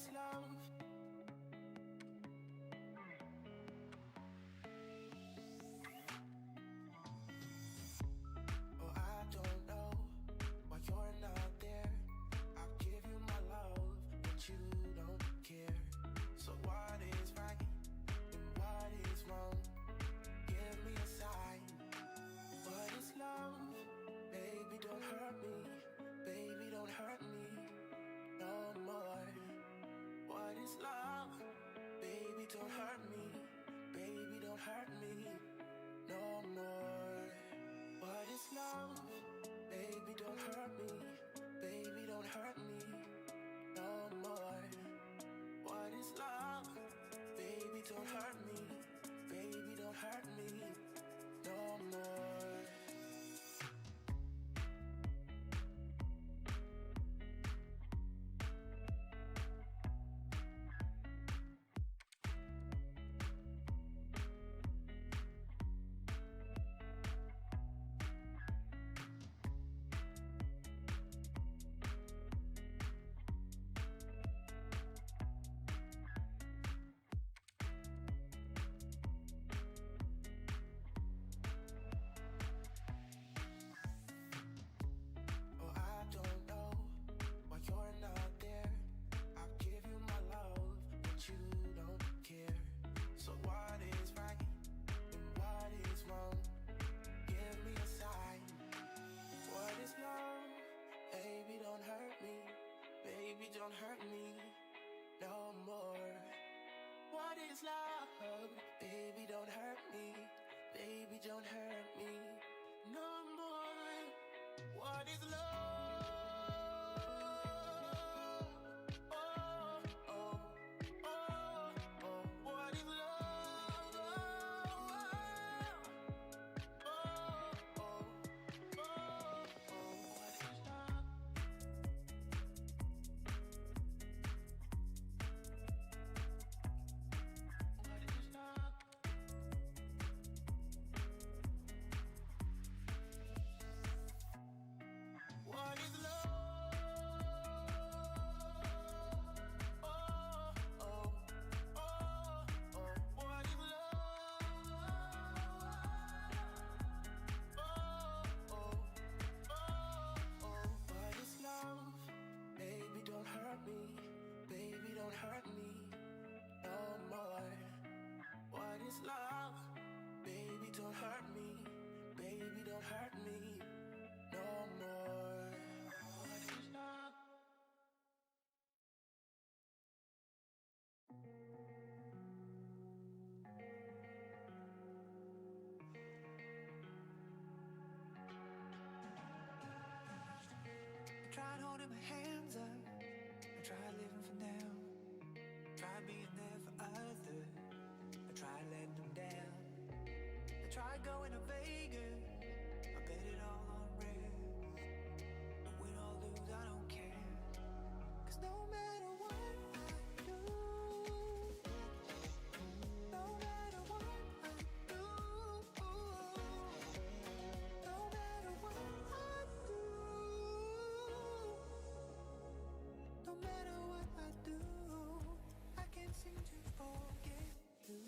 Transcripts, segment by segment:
is love? Oh, I don't know why you're not there. I'll give you my love, but you don't care. So what is right and what is wrong? Give me a sign. What is love? Baby, don't hurt me. Baby, don't hurt me no more. What is love? Baby, don't hurt me. Baby, don't hurt me no more. What is love? Baby, don't hurt me. Baby, don't hurt me no more. What is love? Baby, don't hurt me. Baby, don't hurt me no more. Tried holding my hands up, I tried living for now, tried being there for others, I tried letting them down, I tried going to Vegas, I bet it all on red, but win or lose I don't care, 'cause no matter what I do, no matter what I do, no matter what I do, no matter what I do, I can't seem to forget you.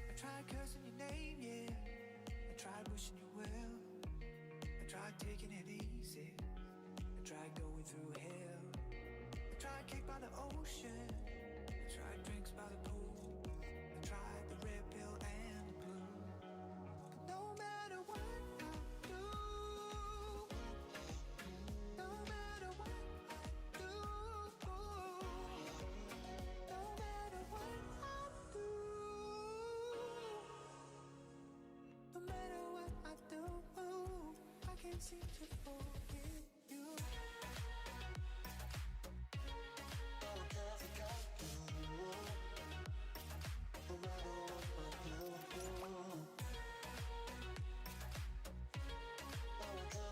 I tried cursing your name, yeah. I tried wishing you well. I tried taking it easy. I tried going through hell. I tried cake by the ocean. I tried drinks by the pool. I tried the red pill and the blue. But no matter what I do, no matter what I do, no matter what I do, no matter what I do, I can't seem to forget you. Oh,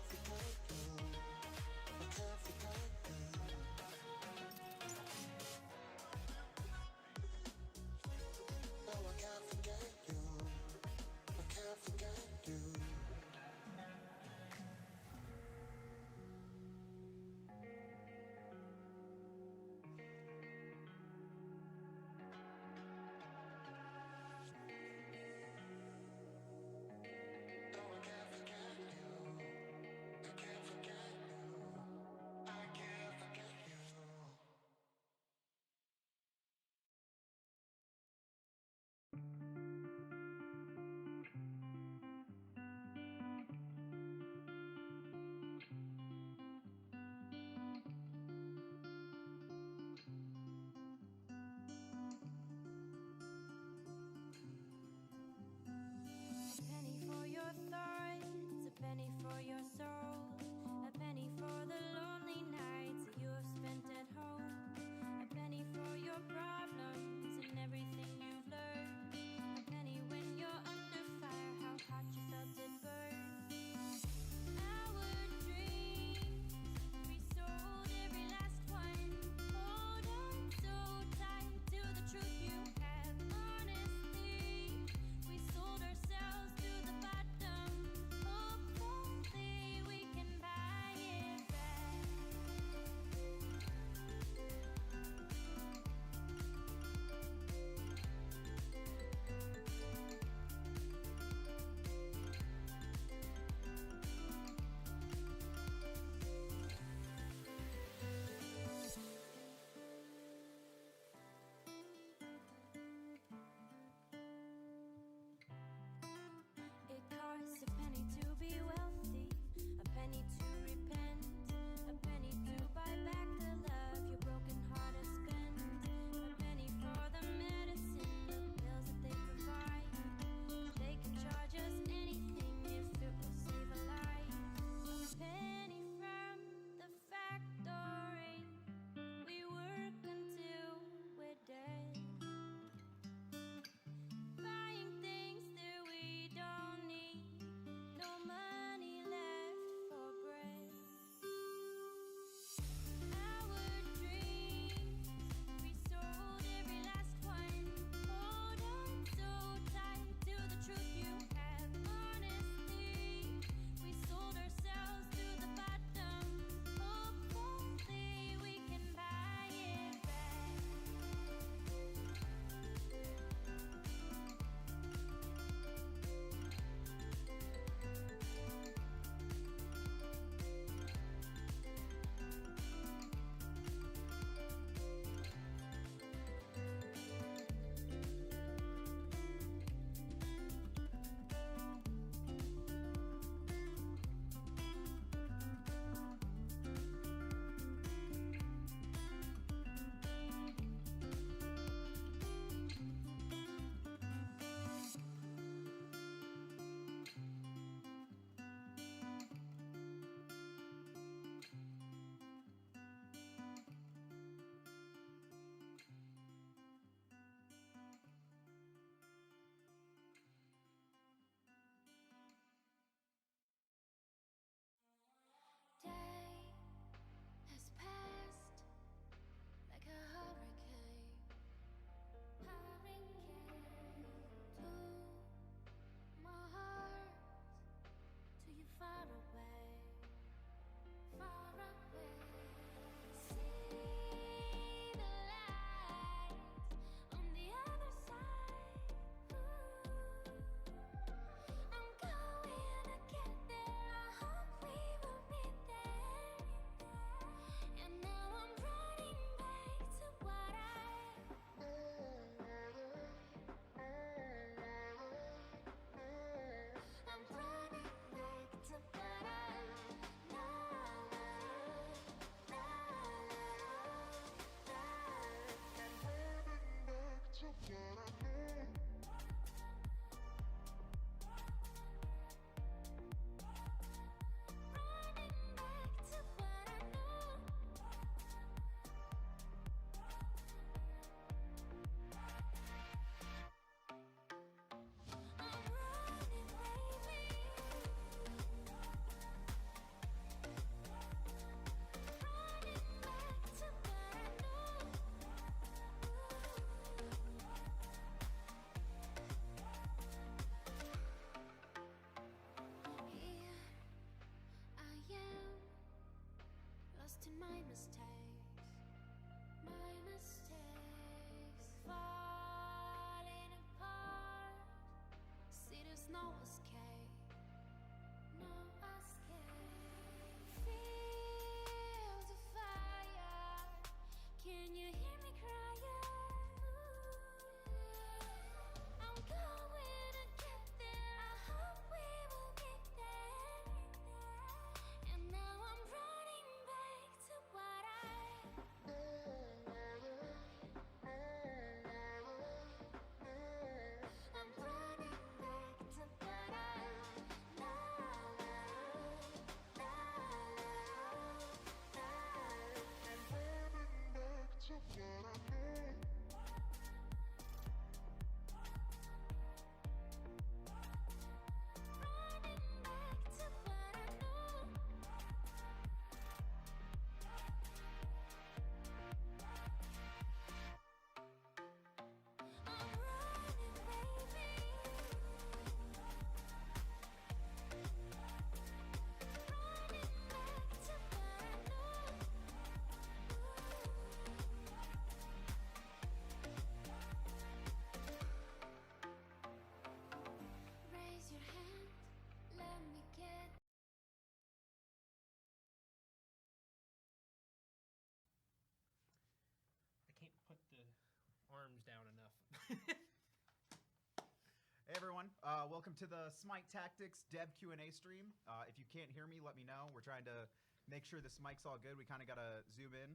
everyone. Welcome to the SMITE Tactics Dev Q&A stream. If you can't hear me, let me know. We're trying to make sure this mic's all good. We kind of got to zoom in.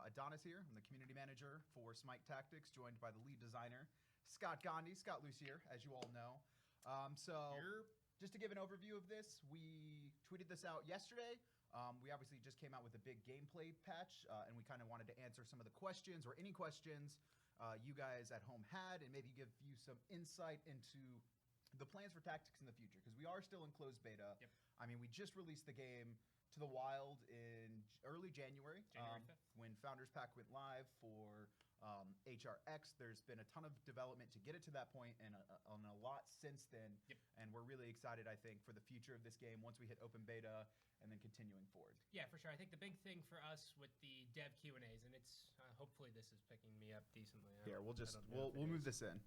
Adonis here. I'm the community manager for SMITE Tactics, joined by the lead designer, Scott Gandhi, Scott Lucier, as you all know. Just to give an overview of this, we tweeted this out yesterday. We obviously just came out with a big gameplay patch, and we kind of wanted to answer some of the questions or any questions you guys at home had, and maybe give you some insight into the plans for tactics in the future, because we are still in closed beta. Yep. I mean, we just released the game to the wild in early January, January 5th. when Founders Pack went live for HRX. There's been a ton of development to get it to that point, and a lot since then. Yep. And we're really excited, I think, for the future of this game once we hit open beta and then continuing forward. Yeah, for sure. I think the big thing for us with the dev Q&As, and it's hopefully this is picking me up decently. Here, we'll just I don't know if we'll it move is. this in.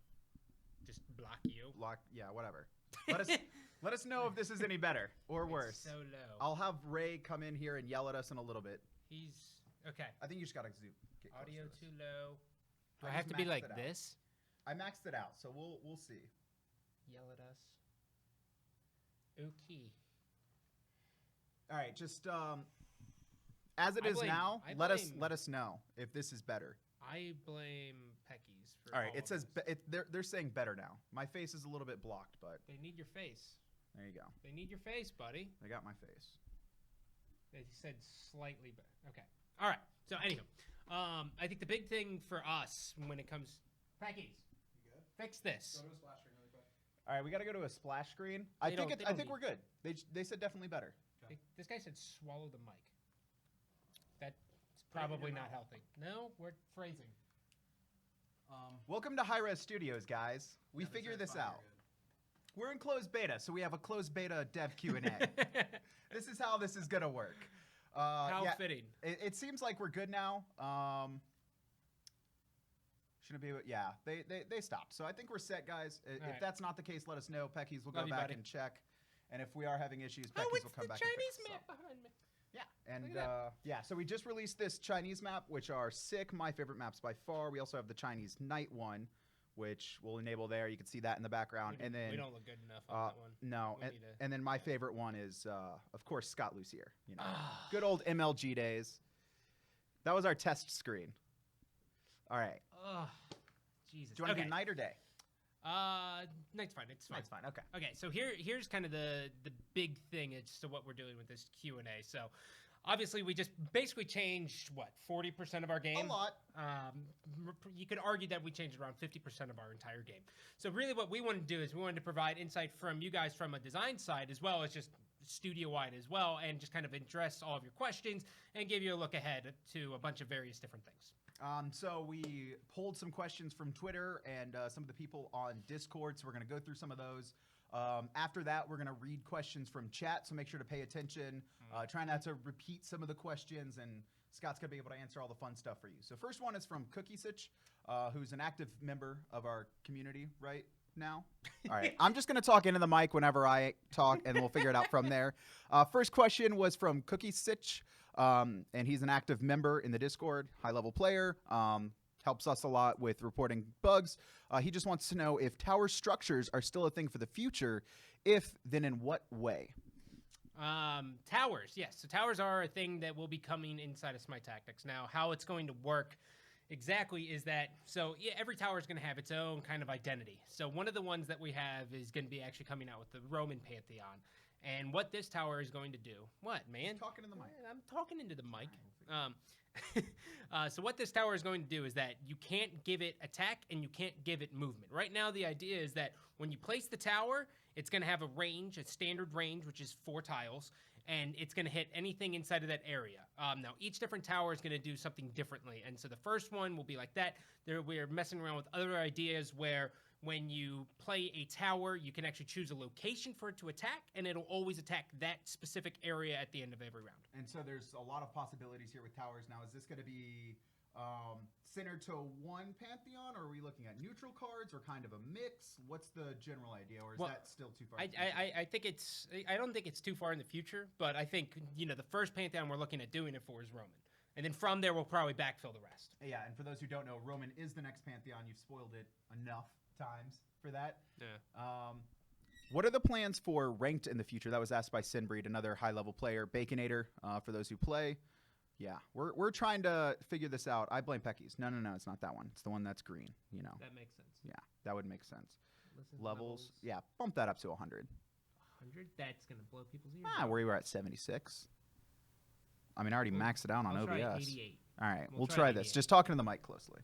Just block you. Yeah, whatever. Let us know if this is any better or worse. It's so low. I'll have Ray come in here and yell at us in a little bit. He's okay. I think you just gotta zoom. Get closer Audio to us. too low. I Do I have just to be maxed like it out. this? I maxed it out, so we'll see. Yell at us. Okay. All right, just as it I is blame- now, I let blame- us know if this is better. I blame Peckies for All right, all it of says this. they're saying better now. My face is a little bit blocked, but They need your face. there you go. They need your face, buddy. I got my face. They said slightly better. Okay. All right. So anywho, I think the big thing for us when it comes, Peckies, You good? fix this. Go to a splash screen really quick. All right, we got to go to a splash screen. I They think don't- they I don't think need- we're good. They said definitely better. This guy said swallow the mic. That's Put it in probably your not mouth. healthy. No, we're phrasing. Welcome to High Res Studios, guys. We Yeah, figured that's this fine, out. We're in closed beta, so we have a closed beta dev Q&A. This is how this is gonna work. How yeah, fitting. it seems like we're good now. Shouldn't be. Yeah, they stopped. So I think we're set, guys. If right. that's not the case, let us know. Peckies will go Love you, back buddy. and check. And if we are having issues, Oh, Peckies it's will come the back Chinese and fix map us. behind me. Yeah, and Look at yeah, so we just released this Chinese map, which are sick. My favorite maps by far. We also have the Chinese night one, which will enable there. You can see that in the background. And then we don't look good enough on that one. no, We and, need to- and then my favorite one is, of course, Scott Lucier. You know, Ah. good old MLG days. That was our test screen. All right. Oh, Jesus. Do you want to okay. do night or day? Night's fine. It's fine. Night's fine. Okay. Okay, so here's kind of the big thing as to what we're doing with this Q&A. So obviously we just basically changed what 40% of our game. A lot. You could argue that we changed around 50% of our entire game. So really what we wanted to do is we wanted to provide insight from you guys from a design side as well as just studio wide as well, and just kind of address all of your questions and give you a look ahead to a bunch of various different things. So we pulled some questions from Twitter and some of the people on Discord, so we're going to go through some of those. After that, we're going to read questions from chat, so make sure to pay attention. Try not to repeat some of the questions, and Scott's going to be able to answer all the fun stuff for you. So first one is from Cookiesich, who's an active member of our community right now. All right, I'm just going to talk into the mic whenever I talk, and then we'll figure it out from there. First question was from Cookiesich. And he's an active member in the Discord, high-level player, helps us a lot with reporting bugs. He just wants to know if tower structures are still a thing for the future. If, then in what way? Towers, yes. So towers are a thing that will be coming inside of SMITE Tactics. Now, how it's going to work exactly is that, so yeah, every tower is going to have its own kind of identity. So one of the ones that we have is going to be actually coming out with the Roman Pantheon. And what this tower is going to do, what, man? He's talking in the mic. I'm talking into the mic. So what this tower is going to do is that you can't give it attack and you can't give it movement. Right now, the idea is that when you place the tower, it's going to have a range, a standard range, which is 4 tiles, and it's going to hit anything inside of that area. Now, each different tower is going to do something differently. And so the first one will be like that. We're messing around with other ideas where when you play a tower, you can actually choose a location for it to attack, and it'll always attack that specific area at the end of every round. And so there's a lot of possibilities here with towers. Now, is this going to be centered to one Pantheon, or are we looking at neutral cards, or kind of a mix? What's the general idea, or is that still too far? I think it's. I don't think it's too far in the future, but I think the first Pantheon we're looking at doing it for is Roman, and then from there we'll probably backfill the rest. Yeah, and for those who don't know, Roman is the next Pantheon. You've spoiled it enough times. for that. Yeah. What are the plans for ranked in the future? That was asked by Sinbreed, another high-level player. Baconator, for those who play. Yeah, we're trying to figure this out. I blame Pecky's. No, it's not that one. It's the one that's green, you know. That makes sense. Yeah, that would make sense. Listen, Levels, yeah, bump that up to 100. 100? That's going to blow people's ears. We were at 76. I mean, I already maxed it out on I'll OBS. try 88. All right, We'll we'll try try 88. this. Just talking to the mic closely.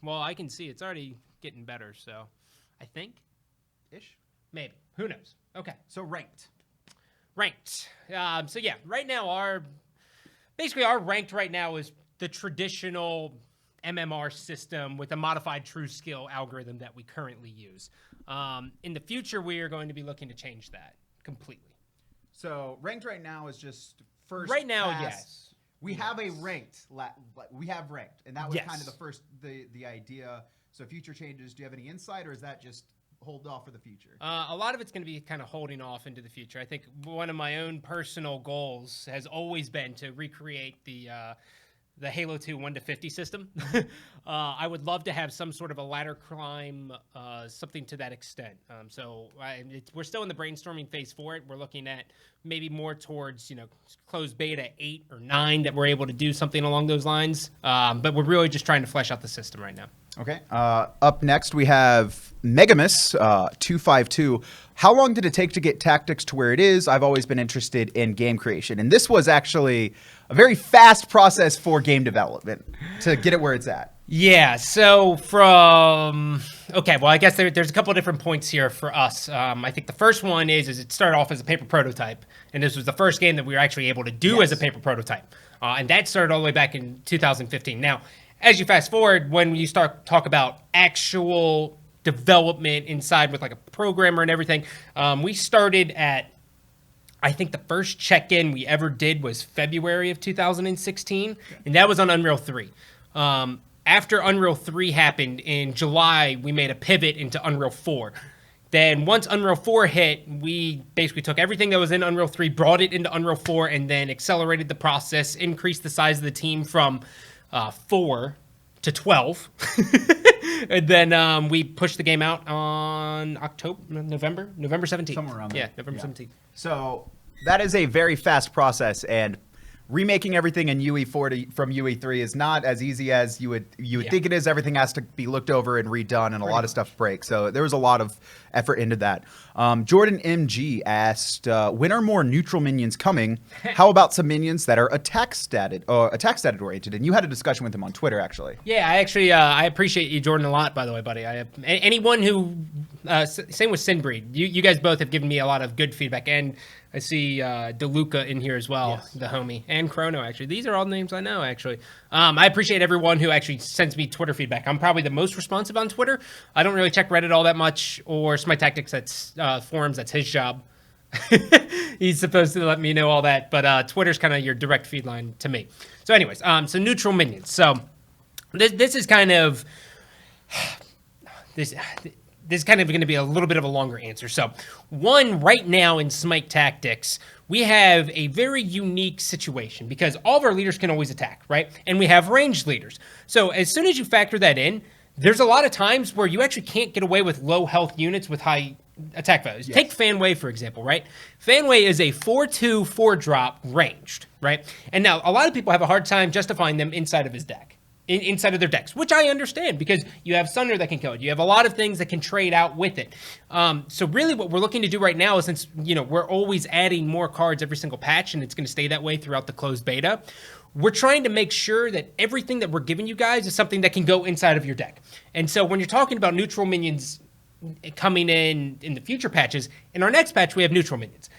Well, I can see it's already getting better, so I think. Ish. Maybe. Who knows? Okay. So ranked. Ranked. So yeah, right now our ranked right now is the traditional MMR system with a modified true skill algorithm that we currently use. In the future, we are going to be looking to change that completely. So ranked right now is just first. Right now, pass. yes. We have a ranked. We have ranked, and that was Yes. kind of the first the idea. So future changes. Do you have any insight, or is that just hold off for the future? A lot of it's going to be kind of holding off into the future. I think one of my own personal goals has always been to recreate the Halo 2 1-50 system. I would love to have some sort of a ladder climb, something to that extent. We're still in the brainstorming phase for it. We're looking at maybe more towards, closed beta 8 or 9 that we're able to do something along those lines. But we're really just trying to flesh out the system right now. Okay. Up next, we have Megamus 252. How long did it take to get tactics to where it is? I've always been interested in game creation, and this was actually a very fast process for game development to get it where it's at. Yeah, so I guess there's a couple of different points here for us. I think the first one is it started off as a paper prototype, and this was the first game that we were actually able to do as a paper prototype. And that started all the way back in 2015. Now, as you fast forward, when you start talk about actual development inside with like a programmer and everything, we started at, I think the first check-in we ever did was February of 2016, and that was on Unreal 3. After Unreal 3 happened in July, we made a pivot into Unreal 4. Then once Unreal 4 hit, we basically took everything that was in Unreal 3, brought it into Unreal 4, and then accelerated the process, increased the size of the team from 4 to 12. And then we pushed the game out on November 17th. Somewhere around there. Yeah, November 17th. So that is a very fast process, and remaking everything in UE4 from UE3 is not as easy as you would think it is. Everything has to be looked over and redone, and a lot of stuff breaks. So there was a lot of effort into that. Jordan MG asked, when are more neutral minions coming? How about some minions that are attack stated oriented? And you had a discussion with him on Twitter, actually. Yeah, I appreciate you, Jordan, a lot, by the way, buddy. Anyone who, same with Sinbreed, you guys both have given me a lot of good feedback, and I see DeLuca in here as well, the homie, and Chrono, actually. These are all names I know, actually. I appreciate everyone who actually sends me Twitter feedback. I'm probably the most responsive on Twitter. I don't really check Reddit all that much, or SMITE Tactics, that's forums, that's his job. He's supposed to let me know all that, but Twitter's kind of your direct feed line to me. So anyways, so neutral minions. So this is kind of... This is kind of going to be a little bit of a longer answer. So, one, right now in SMITE Tactics, we have a very unique situation because all of our leaders can always attack, right? And we have ranged leaders. So, as soon as you factor that in, there's a lot of times where you actually can't get away with low health units with high attack values. Take Fanway, for example, right? Fanway is a 4-2, 4-drop ranged, right? And now, a lot of people have a hard time justifying them inside of his deck. Inside of their decks, which I understand because you have Sunder that can kill it. You have a lot of things that can trade out with it. So really what we're looking to do right now is, since we're always adding more cards every single patch and it's going to stay that way throughout the closed beta, we're trying to make sure that everything that we're giving you guys is something that can go inside of your deck. And so when you're talking about neutral minions coming in the future patches, in our next patch we have neutral minions.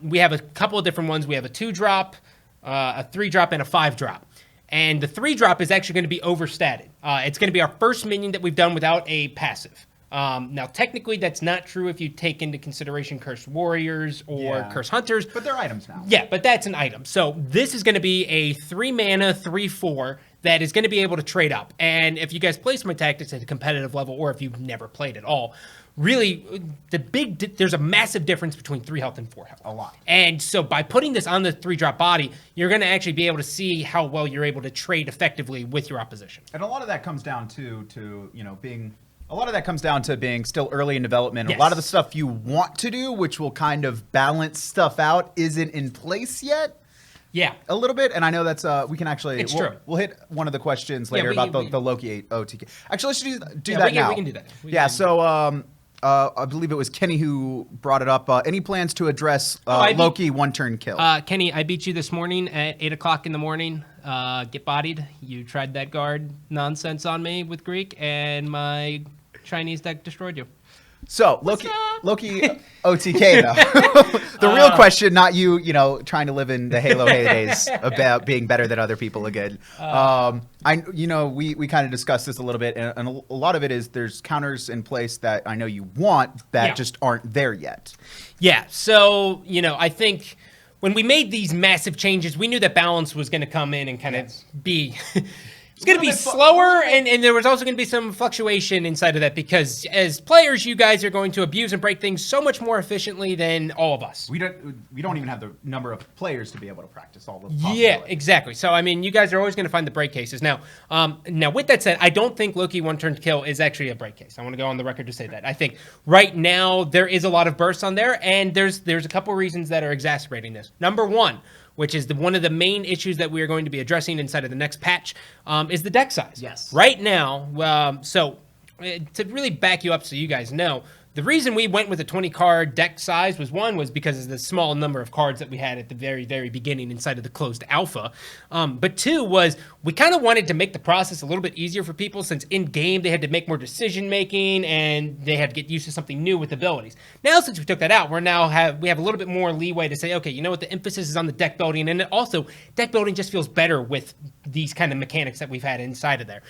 We have a couple of different ones. We have a 2-drop, a 3-drop, and a 5-drop. And the 3-drop is actually going to be overstated. It's going to be our first minion that we've done without a passive. Now, technically, that's not true if you take into consideration Cursed Warriors or Cursed Hunters. But they're items now. Yeah, but that's an item. So this is going to be a 3-mana, 3/4 that is going to be able to trade up. And if you guys play SMITE Tactics at a competitive level, or if you've never played at all, really, there's a massive difference between 3 health and 4 health. A lot. And so by putting this on the 3-drop body, you're going to actually be able to see how well you're able to trade effectively with your opposition. And a lot of that comes down to being A lot of that comes down to being still early in development. Yes. A lot of the stuff you want to do, which will kind of balance stuff out, isn't in place yet. Yeah. A little bit, and I know that's we can actually It's we'll, true. we'll hit one of the questions later we- about we- the Loki OTK. Actually, let's do Yeah, that now. we can do that. So I believe it was Kenny who brought it up. Any plans to address I beat- Loki one-turn kill? Kenny, I beat you this morning at 8 o'clock in the morning. Get bodied. You tried that guard nonsense on me with Greek, and my Chinese deck destroyed you. So Loki OTK though. The real question, not you trying to live in the Halo heydays about being better than other people again. We kind of discussed this a little bit, and a lot of it is there's counters in place that I know you want that just aren't there yet. Yeah. So I think when we made these massive changes, we knew that balance was going to come in and kind of be. It's going to be slower, and there was also going to be some fluctuation inside of that because as players, you guys are going to abuse and break things so much more efficiently than all of us. We don't even have the number of players to be able to practice all the Yeah, possibilities. exactly. So, I mean, you guys are always going to find the break cases. Now, with that said, I don't think Loki one-turn kill is actually a break case. I want to go on the record to say that. I think right now there is a lot of bursts on there, and there's a couple reasons that are exacerbating this. Number one, which is one of the main issues that we are going to be addressing inside of the next patch, is the deck size. Yes. Right now, to really back you up so you guys know, the reason we went with a 20-card deck size was because of the small number of cards that we had at the very, very beginning inside of the closed alpha. But two was we kind of wanted to make the process a little bit easier for people since in-game they had to make more decision-making and they had to get used to something new with abilities. Now, since we took that out, we have a little bit more leeway to say, okay, you know what, the emphasis is on the deck building, and also deck building just feels better with these kind of mechanics that we've had inside of there.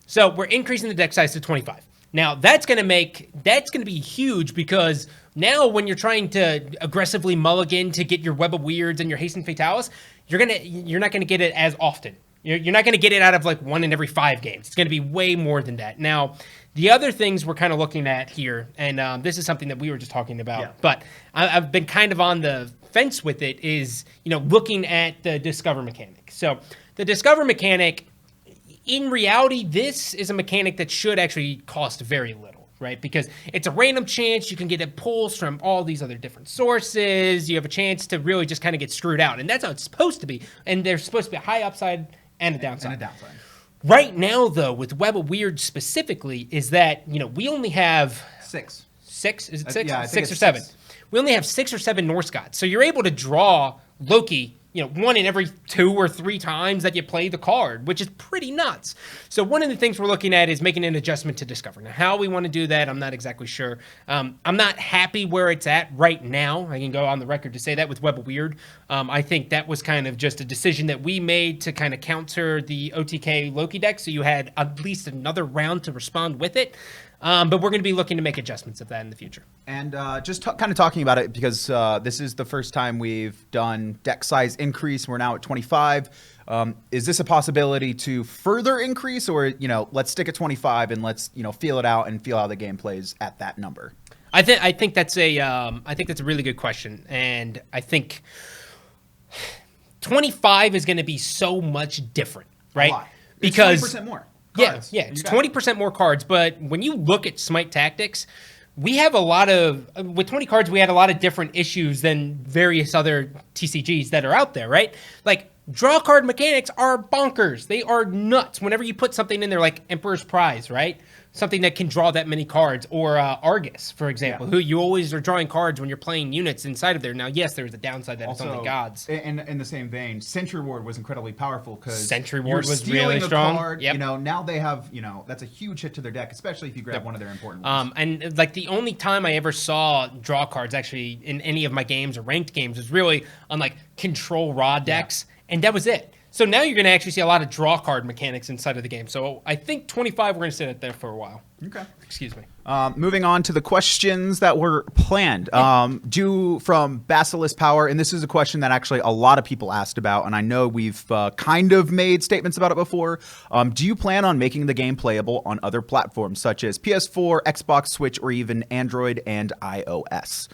So we're increasing the deck size to 25. Now, that's going to be huge because now when you're trying to aggressively mulligan to get your Web of Weirds and your Hasten Fatalis, you're not going to get it as often. You're not going to get it out of like 1 in every 5 games. It's going to be way more than that. Now, the other things we're kind of looking at here, and this is something that we were just talking about, but I've been kind of on the fence with it, is looking at the Discover mechanic. So the Discover mechanic, in reality, this is a mechanic that should actually cost very little, right? Because it's a random chance. You can get pulls from all these other different sources. You have a chance to really just kind of get screwed out. And that's how it's supposed to be. And there's supposed to be a high upside and a downside. Right now, though, with Web of Weird specifically, is that, we only have... 6. 6? Is it 6? Yeah, I think 6 or it's 7. 6. We only have 6 or 7 Norse gods. So you're able to draw Loki 1 in every 2 or 3 times that you play the card, which is pretty nuts. So one of the things we're looking at is making an adjustment to Discover. Now, how we want to do that, I'm not exactly sure. I'm not happy where it's at right now. I can go on the record to say that with Web of Weird. I think that was kind of just a decision that we made to kind of counter the OTK Loki deck, so you had at least another round to respond with it. But we're going to be looking to make adjustments of that in the future. And just kind of talking about it because this is the first time we've done deck size increase. We're now at 25. Is this a possibility to further increase, or let's stick at 25 and let's feel it out and feel how the game plays at that number? I think that's a really good question, and I think 25 is going to be so much different, right? A lot. Because it's 20% more. Cards. Yeah, it's 20% more cards. But when you look at Smite Tactics, we have with 20 cards, we had a lot of different issues than various other TCGs that are out there, right? Like, draw card mechanics are bonkers. They are nuts. Whenever you put something in there like Emperor's Prize, right? Something that can draw that many cards, or Argus, for example, who you always are drawing cards when you're playing units inside of there. Now, yes, there's a downside that Also, it's only gods. In the same vein, Sentry Ward was incredibly powerful because Sentry Ward was really strong. Card, yep. Now they have, that's a huge hit to their deck, especially if you grab one of their important ones. And like the only time I ever saw draw cards actually in any of my games or ranked games was really on like control raw decks, and that was it. So now you're going to actually see a lot of draw card mechanics inside of the game. So I think 25, we're going to sit it there for a while. Okay. Excuse me. Moving on to the questions that were planned. Due from Basilisk Power, and this is a question that actually a lot of people asked about, and I know we've kind of made statements about it before. Do you plan on making the game playable on other platforms such as PS4, Xbox, Switch, or even Android and iOS?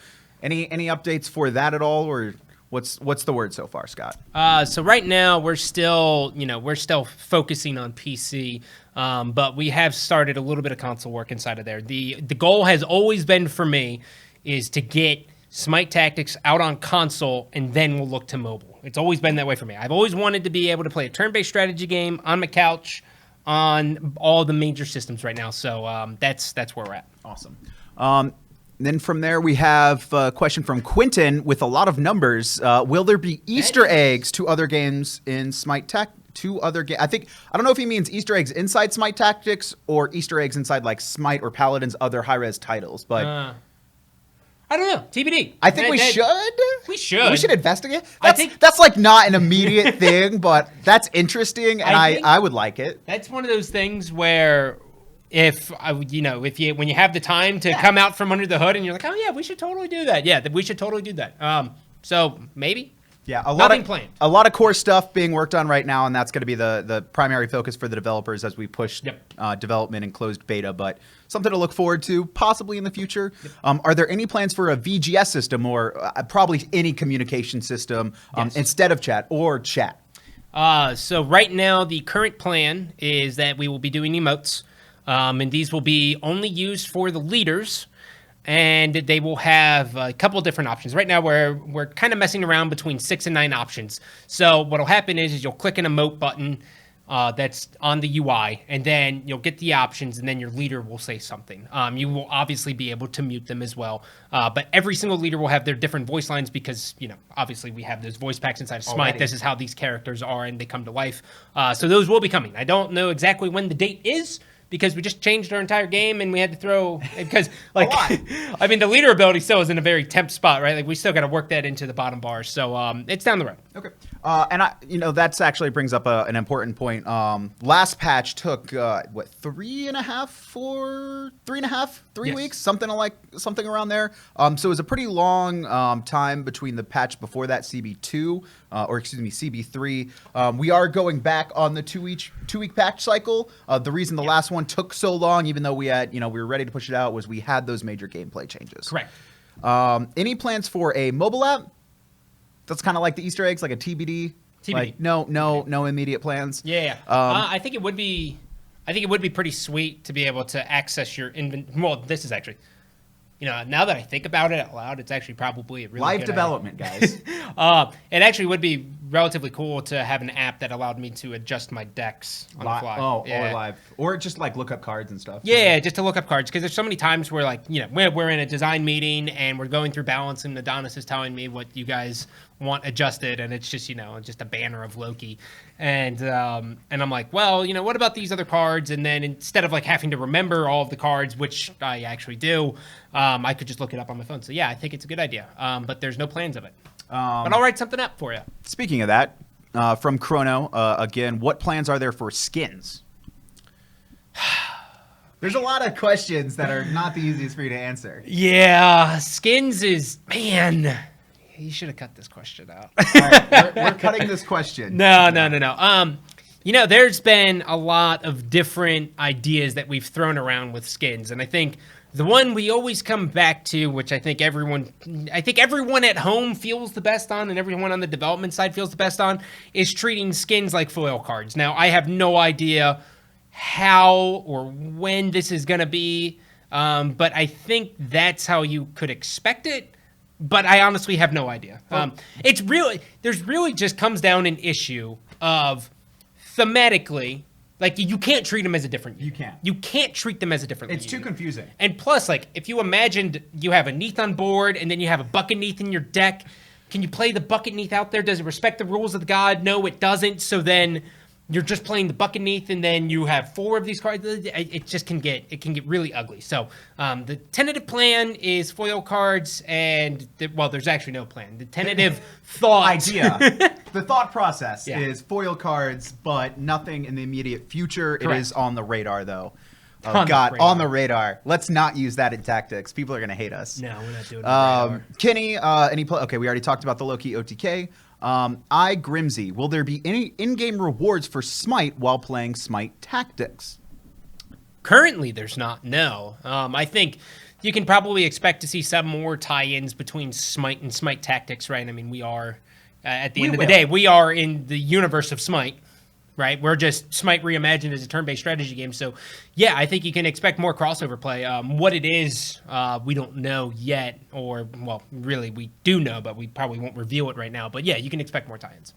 Any updates for that at all, or What's the word so far, Scott? So right now we're still focusing on PC, but we have started a little bit of console work inside of there. The goal has always been for me is to get SMITE Tactics out on console, and then we'll look to mobile. It's always been that way for me. I've always wanted to be able to play a turn-based strategy game on my couch on all the major systems right now. So that's where we're at. Awesome. Then from there, we have a question from Quentin with a lot of numbers. Will there be Easter eggs to other games in SMITE Tech? I don't know if he means Easter eggs inside SMITE Tactics or Easter eggs inside like SMITE or Paladin's other high-res titles. But I don't know. TBD. I think we should. We should. We should investigate. I think that's like not an immediate thing, but that's interesting, and I would like it. That's one of those things where when you have the time to come out from under the hood and you're like, oh yeah, we should totally do that. Yeah, we should totally do that. So maybe. Yeah, nothing planned. A lot of core stuff being worked on right now, and that's going to be the primary focus for the developers as we push development and closed beta. But something to look forward to, possibly in the future. Yep. Are there any plans for a VGS system or probably any communication system instead of chat or chat? So right now, the current plan is that we will be doing emotes. And these will be only used for the leaders, and they will have a couple different options. Right now, we're kind of messing around between 6 and 9 options. So what will happen is you'll click an emote button that's on the UI, and then you'll get the options, and then your leader will say something. You will obviously be able to mute them as well. But every single leader will have their different voice lines because, obviously we have those voice packs inside of SMITE. Already. This is how these characters are, and they come to life. So those will be coming. I don't know exactly when the date is, because we just changed our entire game and we had to throw because I mean the leader ability still is in a very temp spot, right? Like we still got to work that into the bottom bar. So it's down the road. Okay. And that's actually brings up an important point. Last patch took 3 weeks, something around there. So it was a pretty long time between the patch before that CB2 CB3. We are going back on the 2-week patch cycle. The reason the last one took so long, even though we were ready to push it out, was we had those major gameplay changes. Correct. Any plans for a mobile app? That's kind of like the Easter eggs, like a TBD. Like, no immediate plans. Yeah. I think it would be pretty sweet to be able to access your inventory. Well, this is actually, now that I think about it out loud, it's actually probably a really live good development, guys. It actually would be relatively cool to have an app that allowed me to adjust my decks on the fly. Or live, or just like look up cards and stuff. Yeah, just to look up cards, because there's so many times where we're in a design meeting and we're going through balance, and Adonis is telling me what you guys want adjusted, and it's just just a banner of Loki, and I'm like, well, what about these other cards? And then instead of having to remember all of the cards, which I actually do, I could just look it up on my phone. So yeah, I think it's a good idea, but there's no plans of it. But I'll write something up for you. Speaking of that, from Chrono, again, what plans are there for skins? There's a lot of questions that are not the easiest for you to answer. Yeah, skins is, man, you should have cut this question out. All right, we're cutting this question. No. There's been a lot of different ideas that we've thrown around with skins, and I think the one we always come back to, which I think everyone at home feels the best on, and everyone on the development side feels the best on, is treating skins like foil cards. Now, I have no idea how or when this is going to be, but I think that's how you could expect it. But I honestly have no idea. There's really just comes down an issue of thematically, you can't treat them as a different unit. You can't treat them as a different unit. It's too confusing. And plus, if you imagined you have a Neath on board and then you have a Bucket Neath in your deck, can you play the Bucket Neath out there? Does it respect the rules of the god? No, it doesn't. So then you're just playing the Bucket Neath, and then you have 4 of these cards. It just can get really ugly. So the tentative plan is foil cards, and there's actually no plan. The tentative idea, the thought process is foil cards, but nothing in the immediate future. Correct. It is on the radar, though. Oh On the God, radar. on the radar. Let's not use that in tactics. People are gonna hate us. No, we're not doing it. Kenny, okay, we already talked about the Loki OTK. Grimsy, will there be any in-game rewards for SMITE while playing SMITE Tactics? Currently, there's not. No, I think you can probably expect to see some more tie-ins between Smite and Smite Tactics, right? I mean, we are, at the end of the day, we are in the universe of Smite, right? We're just Smite reimagined as a turn-based strategy game. So, yeah, I think you can expect more crossover play. What it is, we don't know yet, or, well, really, we do know, but we probably won't reveal it right now. But, yeah, you can expect more tie-ins.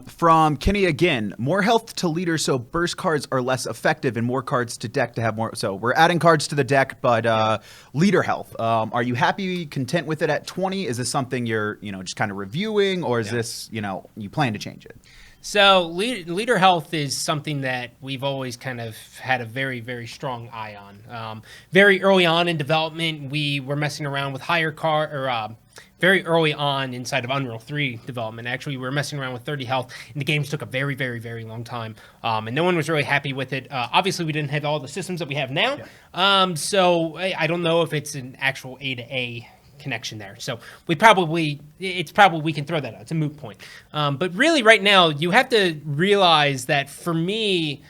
From Kenny again, more health to leader so burst cards are less effective and more cards to deck to have more. So we're adding cards to the deck, but leader health. Are you happy, content with it at 20? Is this something you're, just kind of reviewing, or is this, you plan to change it? So leader health is something that we've always kind of had a very, very strong eye on. Very early on in development, we were messing around with higher very early on inside of Unreal 3 development. Actually, we were messing around with 30 health, and the games took a very, very, very long time. And no one was really happy with it. Obviously, we didn't have all the systems that we have now. Yeah. So I don't know if it's an actual A to A connection there. So we can throw that out. It's a moot point. But really right now, you have to realize that for me,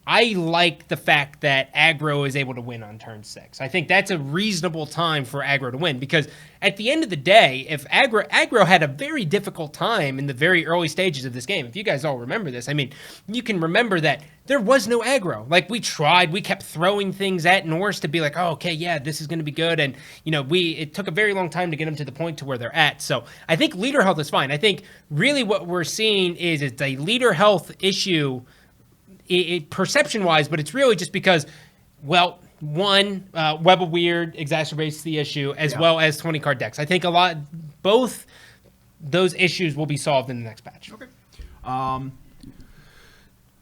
I like the fact that aggro is able to win on turn 6. I think that's a reasonable time for aggro to win, because at the end of the day, if aggro had a very difficult time in the very early stages of this game. If you guys all remember this, I mean, you can remember that there was no aggro. Like, we kept throwing things at Norse to be like, oh, okay, yeah, this is going to be good. And, it took a very long time to get them to the point to where they're at. So I think leader health is fine. I think really what we're seeing is it's a leader health issue perception-wise, but it's really just because, well, one, Web of Weird exacerbates the issue, as well as 20-card decks. I think both those issues will be solved in the next patch. Okay.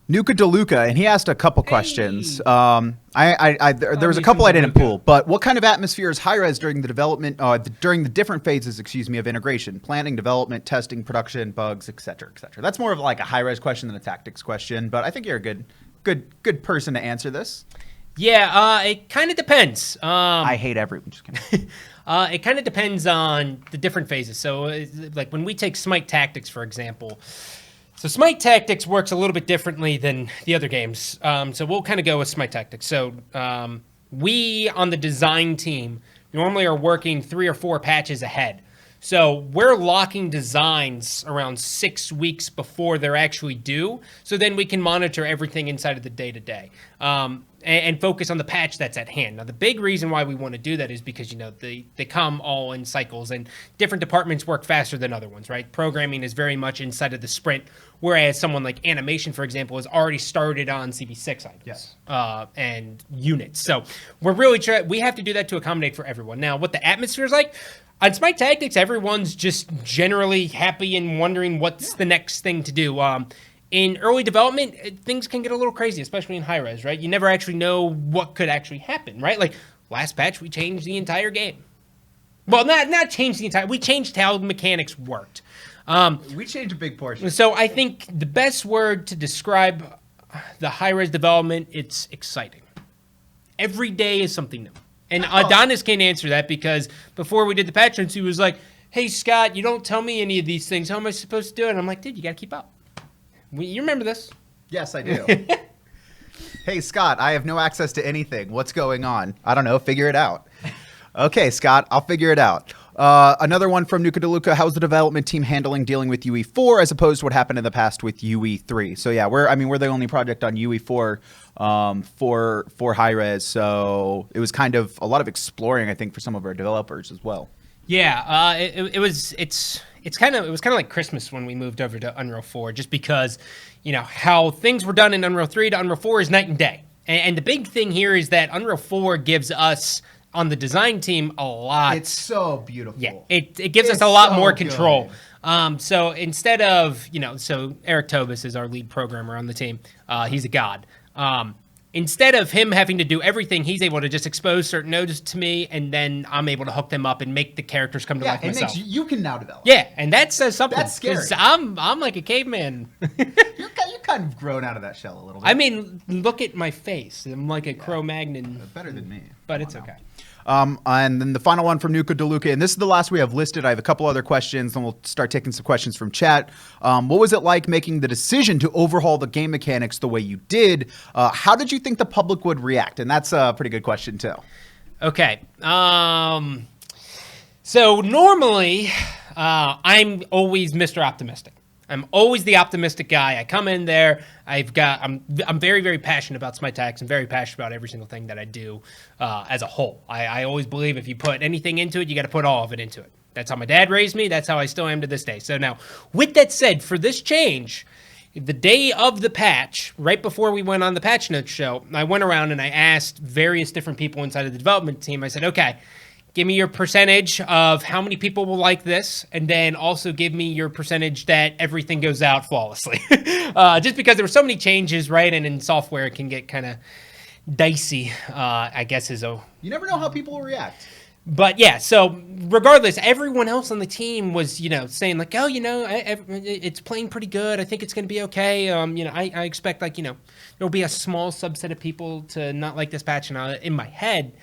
Nuka DeLuca, and he asked a couple questions. There was a couple I didn't pull, but what kind of atmosphere is high-res during the development, during the different phases, of integration, planning, development, testing, production, bugs, et cetera, et cetera? That's more of like a high-res question than a tactics question, but I think you're a good person to answer this. Yeah, it kind of depends. I hate everyone. Just kidding. It kind of depends on the different phases. So, like when we take Smite Tactics, for example. So Smite Tactics works a little bit differently than the other games. So we'll kind of go with Smite Tactics. So we, on the design team, normally are working 3 or 4 patches ahead. So we're locking designs around 6 weeks before they're actually due. So then we can monitor everything inside of the day-to-day. And focus on the patch that's at hand. Now, the big reason why we want to do that is because, they come all in cycles, and different departments work faster than other ones, right? Programming is very much inside of the sprint, whereas someone like animation, for example, has already started on CB6 items and units. So we're really we have to do that to accommodate for everyone. Now, what the atmosphere is like, on Smite Tactics, everyone's just generally happy and wondering what's the next thing to do. In early development, things can get a little crazy, especially in high res, right? You never actually know what could actually happen, right? Like last patch, we changed the entire game. Well, not changed the entire. We changed how mechanics worked. We changed a big portion. So I think the best word to describe the high res development, it's exciting. Every day is something new. And Adonis can't answer that because before we did the patch notes, he was like, "Hey Scott, you don't tell me any of these things. How am I supposed to do it?" And I'm like, "Dude, you got to keep up." You remember this? Yes, I do. Hey, Scott, I have no access to anything. What's going on? I don't know. Figure it out. Okay, Scott, I'll figure it out. Another one from Nuka DeLuca. How's the development team dealing with UE4 as opposed to what happened in the past with UE3? So yeah, we're the only project on UE4 for high res. So it was kind of a lot of exploring, I think, for some of our developers as well. Yeah, it was kind of like Christmas when we moved over to Unreal 4, just because, how things were done in Unreal 3 to Unreal 4 is night and day. And the big thing here is that Unreal 4 gives us, on the design team, a lot. It's so beautiful. Yeah, it gives us a lot more control. So instead of, so Eric Tobis is our lead programmer on the team. He's a god. Instead of him having to do everything, he's able to just expose certain nodes to me, and then I'm able to hook them up and make the characters come to life myself. You can now develop. Yeah, and that says something. That's scary. I'm like a caveman. You're kind of grown out of that shell a little bit. I mean, look at my face. I'm like a Cro-Magnon. Better than me. But it's okay. And then the final one from Nuka DeLuca, and this is the last we have listed. I have a couple other questions, and we'll start taking some questions from chat. What was it like making the decision to overhaul the game mechanics the way you did? How did you think the public would react? And that's a pretty good question, too. Okay. So normally, I'm always Mr. Optimistic. I'm always the optimistic guy. I come in there. I'm very, very passionate about SMITE Tactics. I'm very passionate about every single thing that I do as a whole. I always believe if you put anything into it, you got to put all of it into it. That's how my dad raised me. That's how I still am to this day. So now, with that said, for this change, the day of the patch, right before we went on the Patch Notes show, I went around and I asked various different people inside of the development team. I said, okay, give me your percentage of how many people will like this, and then also give me your percentage that everything goes out flawlessly. Just because there were so many changes, right? And in software, it can get kind of dicey, I guess is a... You never know how people will react. But yeah, so regardless, everyone else on the team was, saying like, oh, it's playing pretty good. I think it's going to be okay. I expect there'll be a small subset of people to not like this patch. And in my head,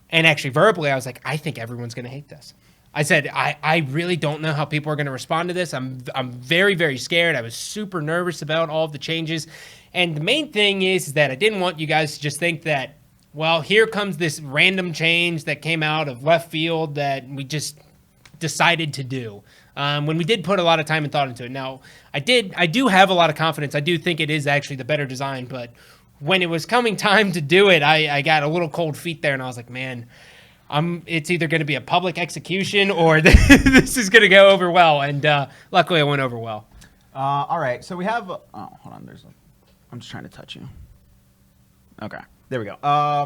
and actually verbally, I was like, I think everyone's going to hate this. I said, I really don't know how people are going to respond to this. I'm very, very scared. I was super nervous about all of the changes. And the main thing is that I didn't want you guys to just think that, well, here comes this random change that came out of left field that we just decided to do. When we did put a lot of time and thought into it. Now, I do have a lot of confidence. I do think it is actually the better design, but when it was coming time to do it, I got a little cold feet there, and I was like, man, it's either going to be a public execution or this is going to go over well. And luckily, it went over well. All right, so we have. Oh, hold on. I'm just trying to touch you. Okay. There we go.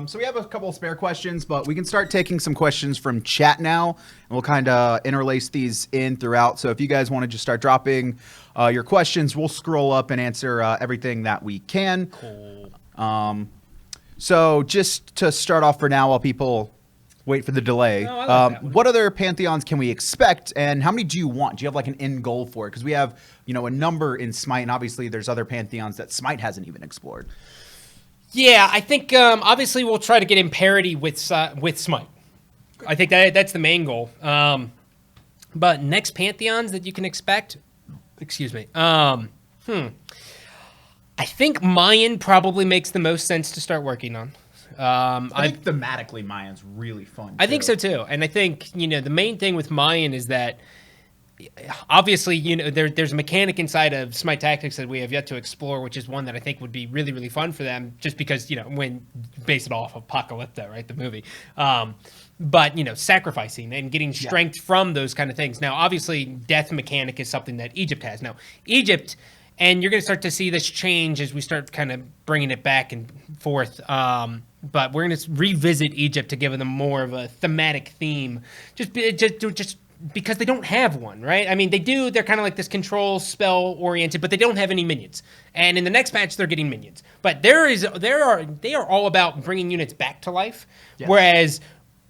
So we have a couple of spare questions, but we can start taking some questions from chat now, and we'll kind of interlace these in throughout. So if you guys want to just start dropping your questions, we'll scroll up and answer everything that we can. Cool. So just to start off for now, while people wait for the delay, Oh, I like that one. what other Pantheons can we expect, and how many do you want? Do you have like an end goal for it? Because we have, a number in SMITE, and obviously there's other Pantheons that SMITE hasn't even explored. Yeah, I think obviously we'll try to get in parity with SMITE. I think that's the main goal. But next Pantheons that you can expect, excuse me. I think Mayan probably makes the most sense to start working on. I think thematically Mayan's really fun. I think so too, and I think the main thing with Mayan is that obviously there's a mechanic inside of SMITE Tactics that we have yet to explore, which is one that I think would be really, really fun for them, just because when base it off of Apocalypto, right, the movie. But sacrificing and getting strength from those kind of things. Now, obviously, death mechanic is something that Egypt has. Now, Egypt, and you're going to start to see this change as we start kind of bringing it back and forth. But we're going to revisit Egypt to give them more of a thematic theme, just because they don't have one, right? I mean, they do. They're kind of like this control spell oriented, but they don't have any minions. And in the next patch, they're getting minions. But they are all about bringing units back to life, whereas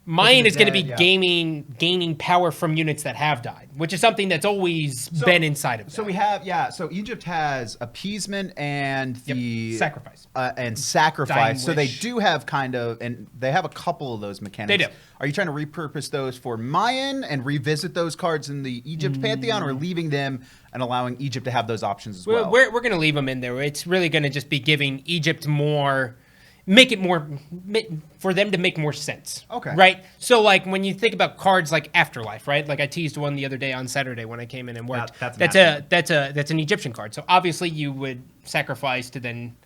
Mayan is going to be gaining power from units that have died, which is something that's always been inside of them. So we have, so Egypt has appeasement and the sacrifice. Sacrifice. So they do have and they have a couple of those mechanics. They do. Are you trying to repurpose those for Mayan and revisit those cards in the Egypt Pantheon, or leaving them and allowing Egypt to have those options as well? We're going to leave them in there. It's really going to just be giving Egypt for them to make more sense. Okay. Right? So, like, when you think about cards like Afterlife, right? Like, I teased one the other day on Saturday when I came in and worked. That's an Egyptian card. So, obviously, you would sacrifice to then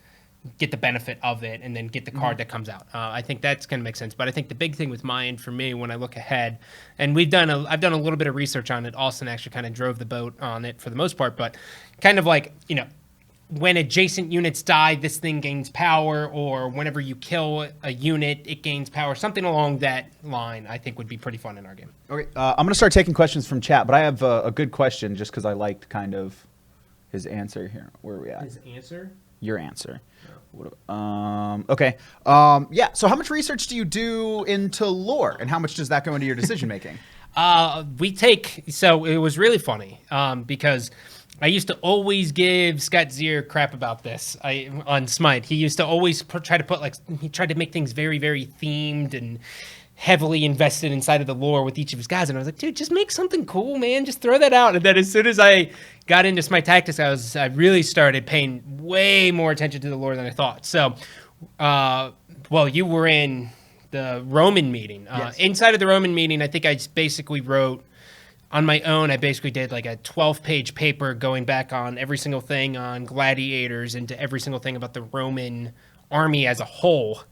get the benefit of it and then get the card that comes out. I think that's going to make sense. But I think the big thing with Mayan for me when I look ahead, and I've done a little bit of research on it. Austin actually kind of drove the boat on it for the most part. But kind of like, when adjacent units die, this thing gains power, or whenever you kill a unit, it gains power. Something along that line, I think, would be pretty fun in our game. Okay, I'm going to start taking questions from chat, but I have a good question just because I liked kind of his answer here. Where are we at? His answer? Your answer. Okay. So how much research do you do into lore, and how much does that go into your decision making? So it was really funny because I used to always give Scott Zier crap about this on SMITE. He used to always try to make things very, very themed and heavily invested inside of the lore with each of his guys. And I was like, dude, just make something cool, man. Just throw that out. And then as soon as I got into SMITE Tactics, I really started paying way more attention to the lore than I thought. So, you were in the Roman meeting. Yes. Inside of the Roman meeting, I think I just basically wrote on my own. I basically did like a 12-page paper going back on every single thing on gladiators and to every single thing about the Roman army as a whole,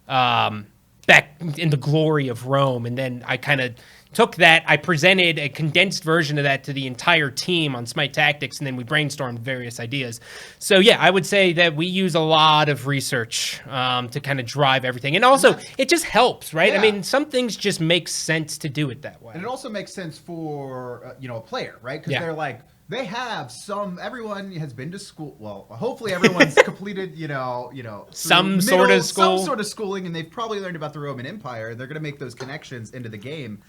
back in the glory of Rome. And then I kind of took that, I presented a condensed version of that to the entire team on SMITE Tactics, and then we brainstormed various ideas. So yeah, I would say that we use a lot of research to kind of drive everything. And also, it just helps, right? Yeah. I mean, some things just make sense to do it that way. And it also makes sense for, a player, right? Because Yeah. they're like, they have everyone has been to school. Well, hopefully everyone's completed, Some sort of school. some sort of schooling, and they've probably learned about the Roman Empire. And they're going to make those connections into the game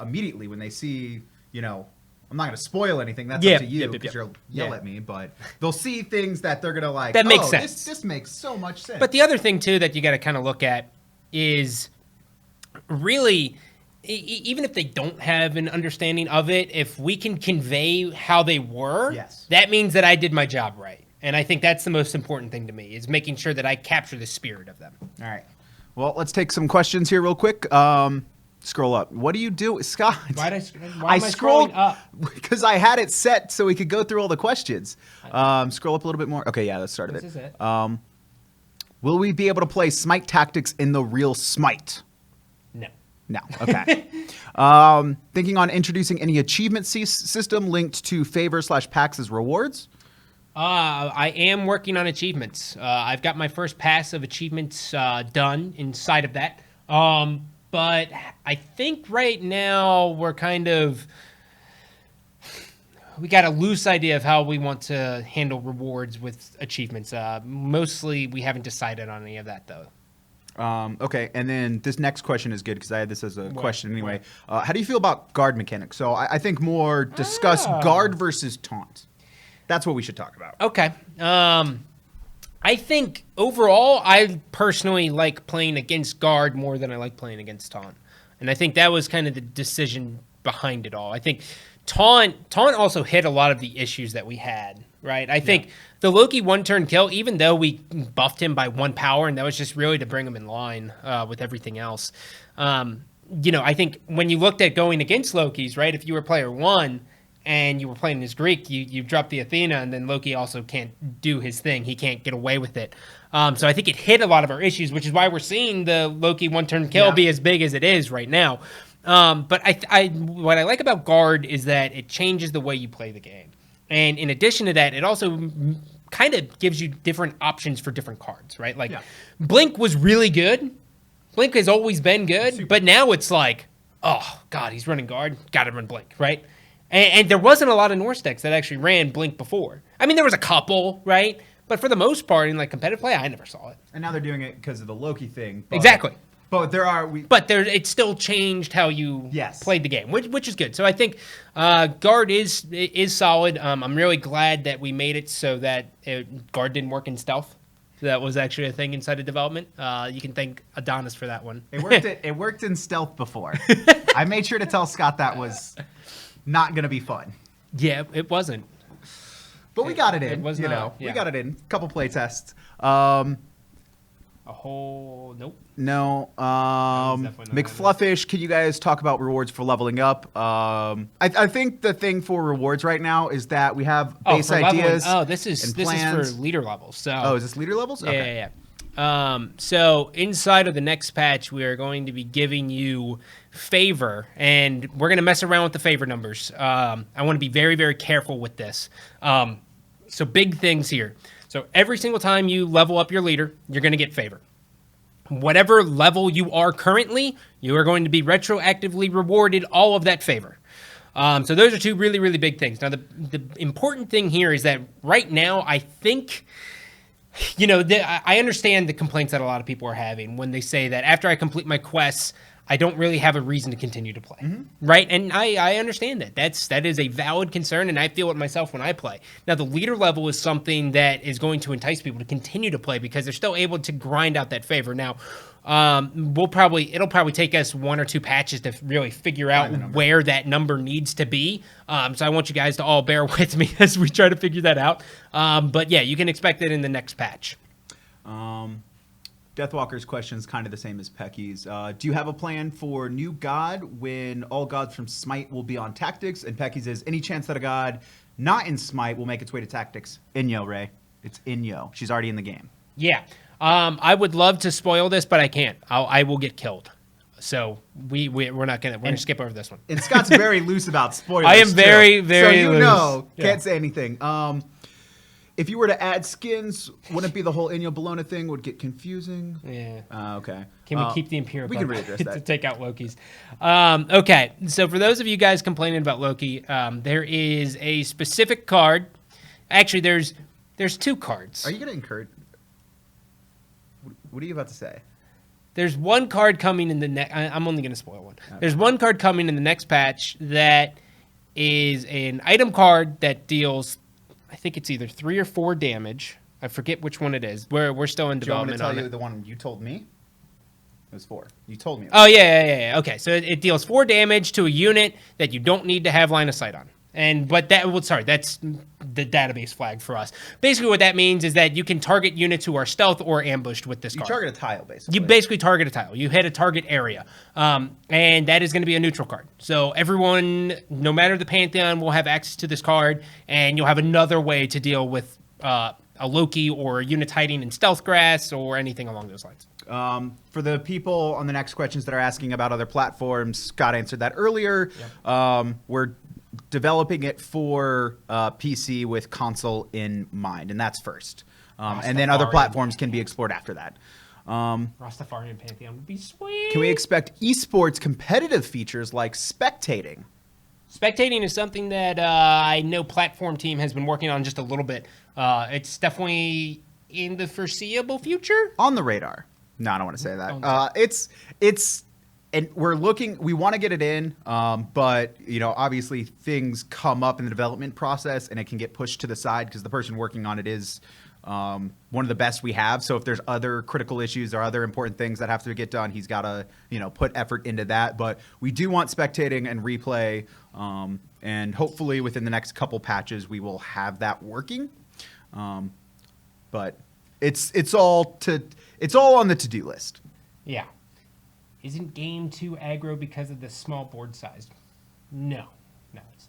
immediately when they see, I'm not going to spoil anything. That's up to you because you'll yell at me. But they'll see things that they're going to like. That makes sense. This makes so much sense. But the other thing, too, that you got to kind of look at is really, even if they don't have an understanding of it, if we can convey how they were, that means that I did my job right. And I think that's the most important thing to me, is making sure that I capture the spirit of them. All right. Well, let's take some questions here real quick. Scroll up. What do you do, Scott? Why am I scrolling up? Because I had it set so we could go through all the questions. Scroll up a little bit more. Okay, yeah, let's start This it. is it. Will we be able to play SMITE Tactics in the real SMITE? No. Okay. Thinking on introducing any achievement system linked to favor/packs as rewards? I am working on achievements. I've got my first pass of achievements done inside of that. But I think right now we're we got a loose idea of how we want to handle rewards with achievements. Mostly we haven't decided on any of that, though. Okay, and then this next question is good because I had this as a question anyway. How do you feel about guard mechanics? So I think more discuss guard versus taunt. That's what we should talk about. Okay. I think overall, I personally like playing against guard more than I like playing against taunt. And I think that was kind of the decision behind it all. I think taunt also hit a lot of the issues that we had, right? I think the Loki one-turn kill, even though we buffed him by 1 power, and that was just really to bring him in line with everything else. I think when you looked at going against Loki's, right, if you were player 1 and you were playing as Greek, you dropped the Athena, and then Loki also can't do his thing. He can't get away with it. So I think it hit a lot of our issues, which is why we're seeing the Loki one-turn kill be as big as it is right now. But what I like about guard is that it changes the way you play the game. And in addition to that, it also kind of gives you different options for different cards, right? Like, Blink was really good. Blink has always been good, but now it's like, oh, God, he's running guard. Got to run Blink, right? And there wasn't a lot of Norse decks that actually ran Blink before. I mean, there was a couple, right? But for the most part, in like competitive play, I never saw it. And now they're doing it because of the Loki thing. Exactly. But it still changed how you played the game, which is good. So I think guard is solid. I'm really glad that we made it so that guard didn't work in stealth. That was actually a thing inside of development. You can thank Adonis for that one. It worked in stealth before. I made sure to tell Scott that was not going to be fun. Yeah, it wasn't. But we got it in. It was we got it in. Couple play tests. Nope. No. McFluffish, can you guys talk about rewards for leveling up? I think the thing for rewards right now is that we have base ideas. This is for leader levels. So. Is this leader levels? Okay. Yeah. So inside of the next patch, we are going to be giving you favor, and we're going to mess around with the favor numbers. I want to be very, very careful with this. So big things here. So every single time you level up your leader, you're going to get favor. Whatever level you are currently, you are going to be retroactively rewarded all of that favor. So those are two really, really big things. Now, the important thing here is that right now, I think, I understand the complaints that a lot of people are having when they say that after I complete my quests, I don't really have a reason to continue to play, right? And I understand that. That is a valid concern, and I feel it myself when I play. Now, the leader level is something that is going to entice people to continue to play because they're still able to grind out that favor. Now, it'll probably take us 1 or 2 patches to really figure out where that number needs to be. So I want you guys to all bear with me as we try to figure that out. But yeah, you can expect it in the next patch. Deathwalker's question is kind of the same as Pecky's. Do you have a plan for new god when all gods from Smite will be on Tactics? And Pecky's is, any chance that a god not in Smite will make its way to Tactics? Inyo, Ray. It's Inyo. She's already in the game. Yeah. I would love to spoil this, but I can't. I will get killed. So we're not gonna. We're gonna skip over this one. And Scott's very loose about spoilers. I am very, too. very so loose. Can't say anything. If you were to add skins, wouldn't it be the whole Inyo Bologna thing would get confusing? Yeah. Okay. Can we keep the Imperial? We can readdress that. To take out Loki's. Okay. So for those of you guys complaining about Loki, there is a specific card. Actually, there's 2 cards. Are you gonna encourage? What are you about to say? There's one card coming in the next. I'm only going to spoil one. Okay. There's one card coming in the next patch that is an item card that deals, I think it's either 3 or 4 damage. I forget which one it is. We're still in development. Do you want me to tell on you it. The one you told me? It was 4. You told me. Oh yeah. Okay, so it deals 4 damage to a unit that you don't need to have line of sight on. That's the database flag for us. Basically, what that means is that you can target units who are stealth or ambushed with this card. You target a tile, basically. You basically target a tile. You hit a target area. And that is going to be a neutral card. So everyone, no matter the Pantheon, will have access to this card, and you'll have another way to deal with a Loki or units hiding in stealth grass or anything along those lines. For the people on the next questions that are asking about other platforms, Scott answered that earlier. Yep. We're developing it for PC with console in mind, and that's first. And then other platforms can be explored after that. Rastafarian Pantheon would be sweet. Can we expect esports competitive features like spectating? Spectating is something that I know Platform Team has been working on just a little bit. It's definitely in the foreseeable future. On the radar. No, I don't want to say that. It's and we want to get it in, but obviously things come up in the development process and it can get pushed to the side because the person working on it is one of the best we have. So if there's other critical issues or other important things that have to get done, he's got to put effort into that. But we do want spectating and replay, and hopefully within the next couple patches we will have that working. But it's all on the to-do list. Yeah. Isn't game too aggro because of the small board size? No, it's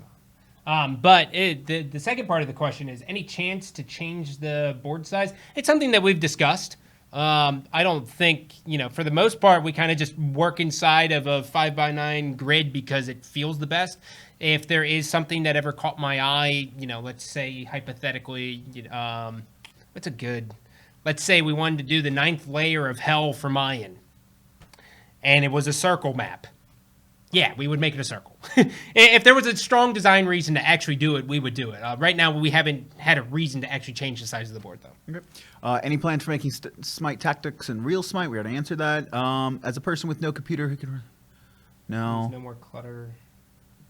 not. But the second part of the question is, any chance to change the board size? It's something that we've discussed. I don't think, for the most part, we kind of just work inside of a 5x9 grid because it feels the best. If there is something that ever caught my eye, let's say hypothetically, let's say we wanted to do the 9th layer of hell for Mayan. And it was a circle map. Yeah, we would make it a circle. If there was a strong design reason to actually do it, we would do it. Right now, we haven't had a reason to actually change the size of the board, though. Okay. Any plans for making Smite Tactics and real Smite? We already answered that. As a person with no computer who can... No. There's no more clutter.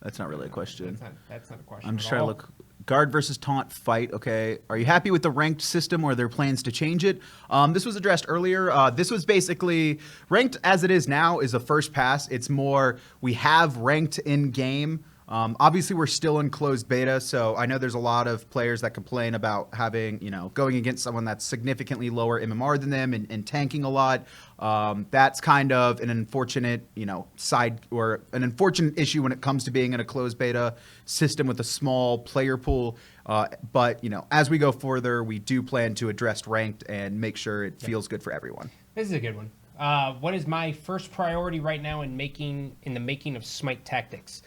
That's not really a question. That's not a question. I'm just trying to look. Guard versus taunt fight. Okay. Are you happy with the ranked system, or are there plans to change it? This was addressed earlier. This was basically ranked as it is now is a first pass. It's more we have ranked in game. Obviously, we're still in closed beta, so I know there's a lot of players that complain about having, going against someone that's significantly lower MMR than them and tanking a lot. That's kind of an unfortunate, side or an unfortunate issue when it comes to being in a closed beta system with a small player pool. But, as we go further, we do plan to address ranked and make sure it feels good for everyone. This is a good one. What is my first priority right now in the making of Smite Tactics?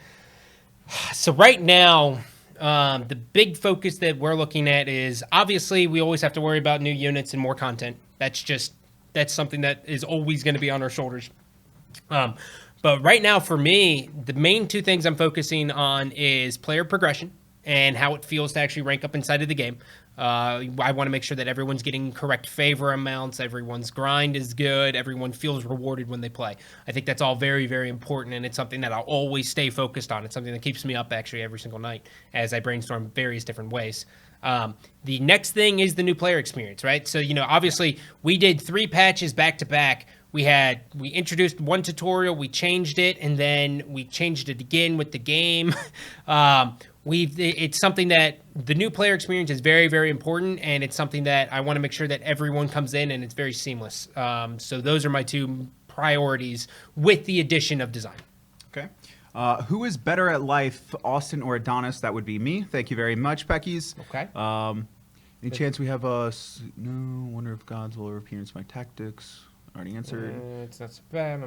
So right now, the big focus that we're looking at is, obviously we always have to worry about new units and more content. That's something that is always going to be on our shoulders. But right now for me, the main 2 things I'm focusing on is player progression and how it feels to actually rank up inside of the game. I want to make sure that everyone's getting correct favor amounts, everyone's grind is good, everyone feels rewarded when they play. I think that's all very, very important, and it's something that I'll always stay focused on. It's something that keeps me up actually every single night as I brainstorm various different ways. The next thing is the new player experience, right? So, obviously we did 3 patches back to back. We introduced 1 tutorial, we changed it, and then we changed it again with the game. It's something that the new player experience is very, very important, and it's something that I want to make sure that everyone comes in and it's very seamless. So those are my two priorities with the addition of design. Okay. Who is better at life, Austin or Adonis? That would be me. Thank you very much, Peckies. Okay. Any chance we have a no? Wonder if gods will appear in my tactics. Already answered. It's not so bad.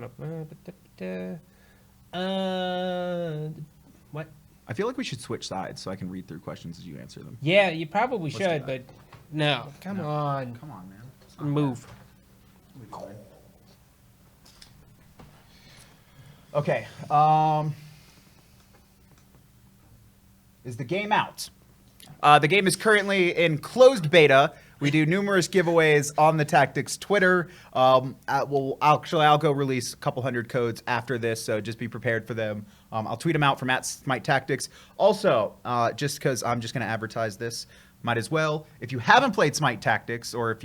What? I feel like we should switch sides so I can read through questions as you answer them. Yeah, you probably do should, that. but no. Come on. Come on, man. It's not Move. bad. Okay. Is the game out? The game is currently in closed beta. We do numerous giveaways on the Tactics Twitter. I'll go release a couple hundred codes after this, so just be prepared for them. I'll tweet them out from @SMITE Tactics. Also, just because I'm just going to advertise this, might as well. If you haven't played SMITE Tactics, or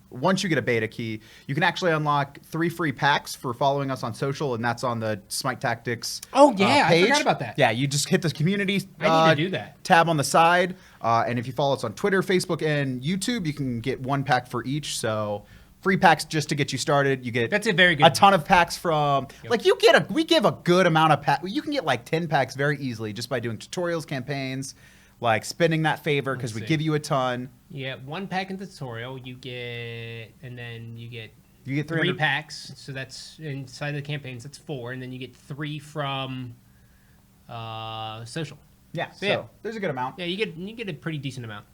once you get a beta key, you can actually unlock 3 free packs for following us on social, and that's on the SMITE Tactics Oh, yeah, page. I forgot about that. Yeah, you just hit the community I need to do that. tab on the side, and if you follow us on Twitter, Facebook, and YouTube, you can get 1 pack for each. So free packs just to get you started. You get That's a very good. a ton of packs from we give a good amount of packs. You can get like 10 packs very easily just by doing tutorials, campaigns, like spending that favor because we Let's see. give you a ton. You get 1 pack in the tutorial. You get You get 3 300 packs. So that's inside the campaigns. That's 4, and then you get 3 from social. Yeah, So, so yeah. there's a good amount. Yeah, you get a pretty decent amount.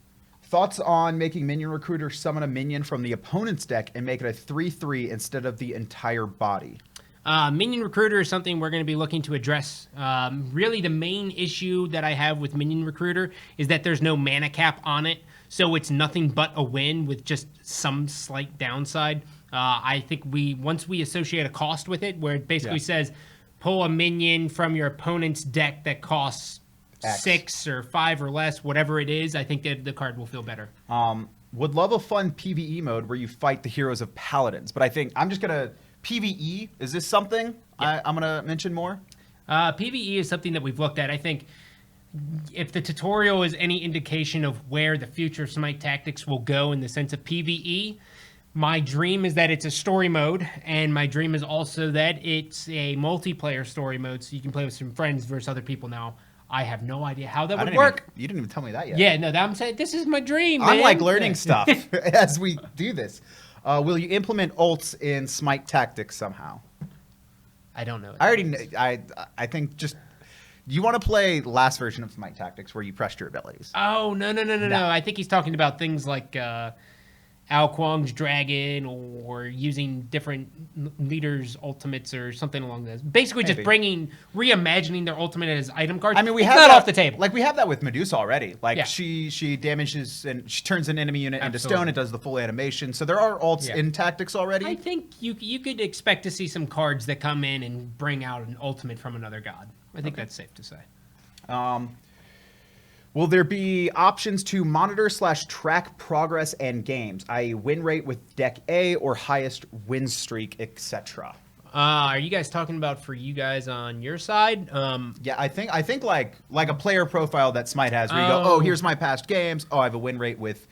Thoughts on making Minion Recruiter summon a minion from the opponent's deck and make it a 3/3 instead of the entire body? Minion Recruiter is something we're going to be looking to address. Really, the main issue that I have with Minion Recruiter is that there's no mana cap on it, so it's nothing but a win with just some slight downside. I think once we associate a cost with it, where it basically says pull a minion from your opponent's deck that costs X. 6 or 5 or less, whatever it is, I think that the card will feel better. Would love a fun PvE mode where you fight the heroes of paladins, but I think I'm just gonna PvE. Is this something I'm gonna mention more? PvE is something that we've looked at. I think if the tutorial is any indication of where the future of SMITE Tactics will go in the sense of PvE, my dream is that it's a story mode, and my dream is also that it's a multiplayer story mode, so you can play with some friends versus other people. Now, I have no idea how that would work. You didn't even tell me that yet. Yeah, no, I'm saying this is my dream. I'm man. like learning Yeah. stuff as we do this. Will you implement ults in SMITE Tactics somehow? I don't know. I already know. I think just you want to play the last version of SMITE Tactics where you pressed your abilities. Oh, no. No. I think he's talking about things like Ao Kuang's dragon or using different leaders' ultimates or something along those. Basically, just reimagining their ultimate as item cards. I mean, we it's have not that, off the table. Like we have that with Medusa already. Like Yeah. she damages and she turns an enemy unit into Absolutely. stone. It does the full animation. So there are ults Yeah. in Tactics already. I think you could expect to see some cards that come in and bring out an ultimate from another god. I think that's safe to say. Will there be options to monitor/track progress and games, i.e., win rate with deck A or highest win streak, etc.? Are you guys talking about for you guys on your side? Yeah, I think like a player profile that SMITE has, where you go, oh, here's my past games. Oh, I have a win rate with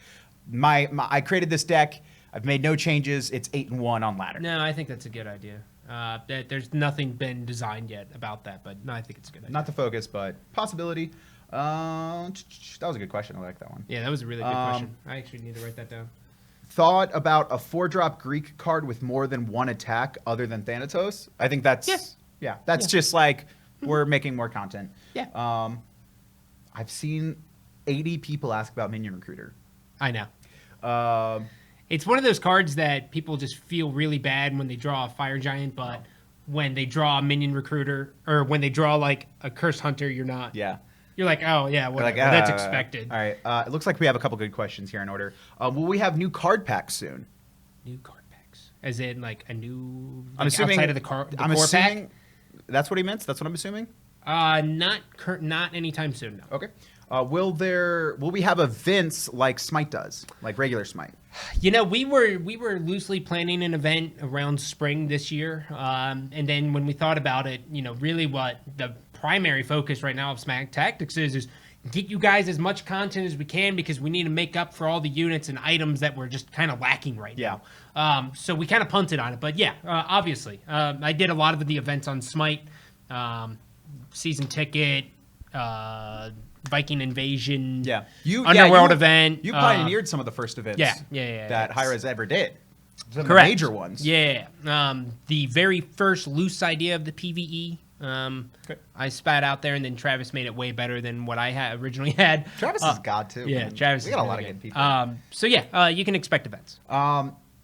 my I created this deck. I've made no changes. It's 8-1 on ladder. No, I think that's a good idea. There's nothing been designed yet about that, but no, I think it's a good idea. Not the focus, but possibility. That was a good question. I like that one. Yeah, that was a really good question. I actually need to write that down. Thought about a 4-drop Greek card with more than 1 attack other than Thanatos? I think that's that's just like we're making more content. Yeah. I've seen 80 people ask about Minion Recruiter. I know. It's one of those cards that people just feel really bad when they draw a Fire Giant, but when they draw a Minion Recruiter or when they draw like a Curse Hunter, you're not. Yeah. You're like, oh yeah, whatever. Like, That's expected. All right. It looks like we have a couple good questions here in order. Will we have new card packs soon? New card packs, as in like a new. I'm assuming outside of the core I'm core assuming pack. that's what he meant. That's what I'm assuming. Not anytime soon. No. Okay. Will we have events like SMITE does, like regular SMITE? You know, we were loosely planning an event around spring this year, and then when we thought about it, you know, really what the primary focus right now of SMITE Tactics is get you guys as much content as we can because we need to make up for all the units and items that we're just kind of lacking right now. So we kind of punted on it. But yeah, obviously. I did a lot of the events on SMITE, season ticket, Viking Invasion, Underworld event. You pioneered some of the first events that Hi-Rez ever did. Some of the major ones. Yeah. The very first loose idea of the PvE. I spat out there, and then Travis made it way better than what I had originally had. Travis is God, too. Yeah, man. Travis We is got a really lot of good people. So, yeah, you can expect events.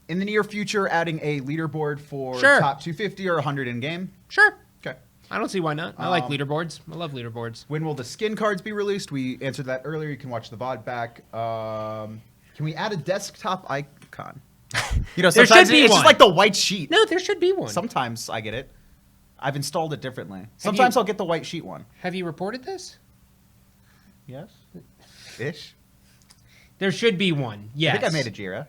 In the near future, adding a leaderboard for Sure. top 250 or 100 in-game? Sure. Okay. I don't see why not. I like leaderboards. I love leaderboards. When will the skin cards be released? We answered that earlier. You can watch the VOD back. Can we add a desktop icon? You know, There sometimes should be it's one. just like the white sheet. No, there should be one. Sometimes I get it. I've installed it differently. Sometimes I'll get the white sheet one. Have you reported this? Yes. Ish. There should be one. Yes. I think I made a Jira.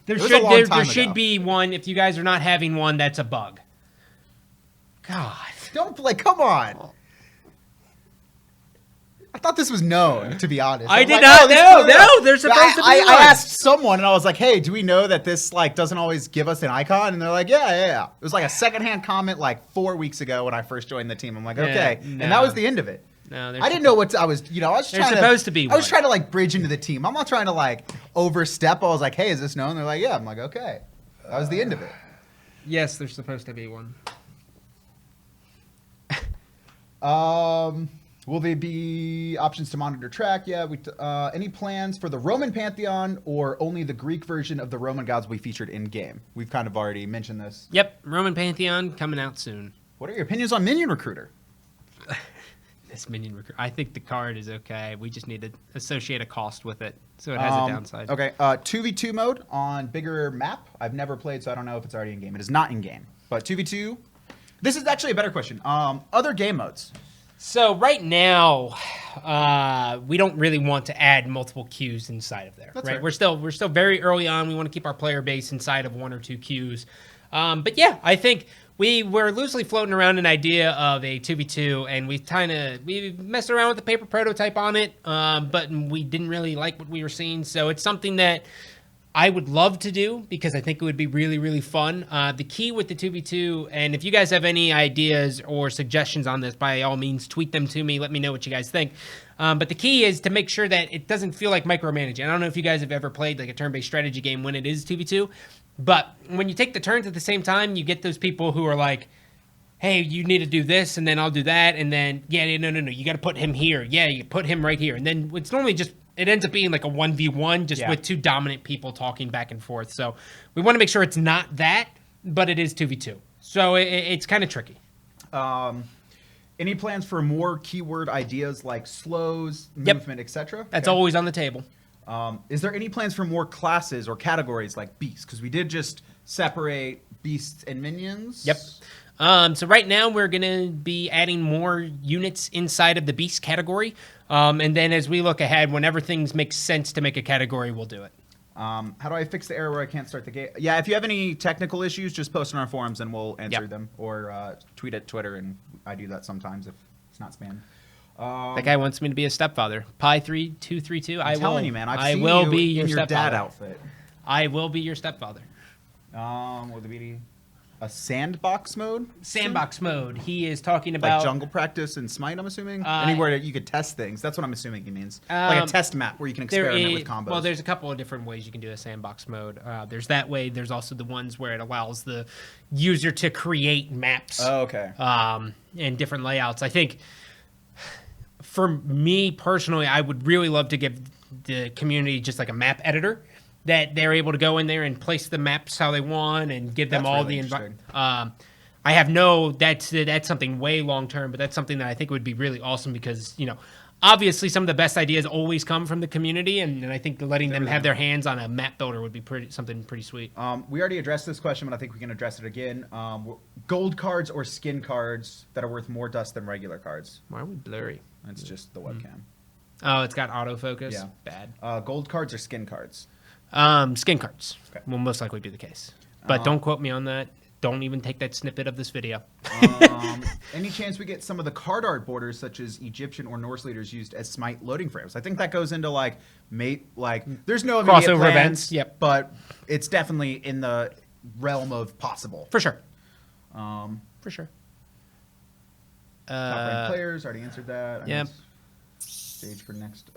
There It was a long there time should ago. be one. If you guys are not having one, that's a bug. God. Don't play. Come on. I thought this was known, to be honest. I was did like, not oh, this know. is clear. No, there's supposed to be I one. asked someone, and I was like, hey, do we know that this like doesn't always give us an icon? And they're like, yeah. It was like a secondhand comment like 4 weeks ago when I first joined the team. I'm like, okay. And that was the end of it. No, I didn't know what I was, I was There's trying supposed to be I was one. trying to like bridge into the team. I'm not trying to like overstep. I was like, hey, is this known? They're like, yeah. I'm like, okay. That was the end of it. Yes, there's supposed to be one. Will there be options to monitor track? Yeah. Any plans for the Roman Pantheon or only the Greek version of the Roman gods we featured in game? We've kind of already mentioned this. Yep, Roman Pantheon coming out soon. What are your opinions on Minion Recruiter? This minion recruit. I think the card is okay. We just need to associate a cost with it, so it has a downside. Okay. 2v2 mode on bigger map. I've never played, so I don't know if it's already in game. It is not in game, but 2v2. This is actually a better question. Other game modes. So right now, we don't really want to add multiple queues inside of there. That's right? fair. We're still very early on. We want to keep our player base inside of 1 or 2 queues. But yeah, I think we were loosely floating around an idea of a 2v2, and we messed around with the paper prototype on it, but we didn't really like what we were seeing. So it's something that I would love to do because I think it would be really, really fun. The key with the 2v2, and if you guys have any ideas or suggestions on this, by all means, tweet them to me. Let me know what you guys think. But the key is to make sure that it doesn't feel like micromanaging. I don't know if you guys have ever played like a turn-based strategy game when it is 2v2, but when you take the turns at the same time, you get those people who are like, hey, you need to do this, and then I'll do that, and then, no, you got to put him here. Yeah, you put him right here. And then it's normally just, it ends up being like a 1v1 just with 2 dominant people talking back and forth. So we want to make sure it's not that, but it is 2v2. So it's kind of tricky. Any plans for more keyword ideas like slows, movement, etc.? That's always on the table. Is there any plans for more classes or categories like beasts? Because we did just separate beasts and minions. Yep. So right now we're going to be adding more units inside of the beast category. And then as we look ahead, whenever things make sense to make a category, we'll do it. How do I fix the error where I can't start the game? Yeah, if you have any technical issues, just post on our forums and we'll answer them. Or tweet at Twitter, and I do that sometimes if it's not spam. That guy wants me to be a stepfather. Pi3232. I'm telling you, man. I will be your your stepfather. dad outfit. I will be your stepfather. Will there be a sandbox mode? Sandbox mode. He is talking about Like jungle practice and SMITE, I'm assuming? Anywhere that you could test things. That's what I'm assuming he means. Like a test map where you can experiment with combos. Well, there's a couple of different ways you can do a sandbox mode. There's that way. There's also the ones where it allows the user to create maps. Oh, okay. And different layouts. I think for me personally, I would really love to give the community just like a map editor that they're able to go in there and place the maps how they want and give them That's all really the interesting. I have that's something way long term, but that's something that I think would be really awesome because, obviously some of the best ideas always come from the community, and I think letting them have their hands on a map builder would be something pretty sweet. We already addressed this question, but I think we can address it again. Gold cards or skin cards that are worth more dust than regular cards? Why are we blurry? It's just the webcam. Oh, it's got autofocus? Yeah. Bad. Gold cards or skin cards? Skin cards Okay. will most likely be the case. But don't quote me on that. don't even take that snippet of this video. Any chance we get some of the card art borders, such as Egyptian or Norse leaders, used as SMITE loading frames? I think that goes into there's no immediate Crossover plans, events, yep. but it's definitely in the realm of possible. For sure. For sure. Top ranked players, already answered that. Yep. Stage for next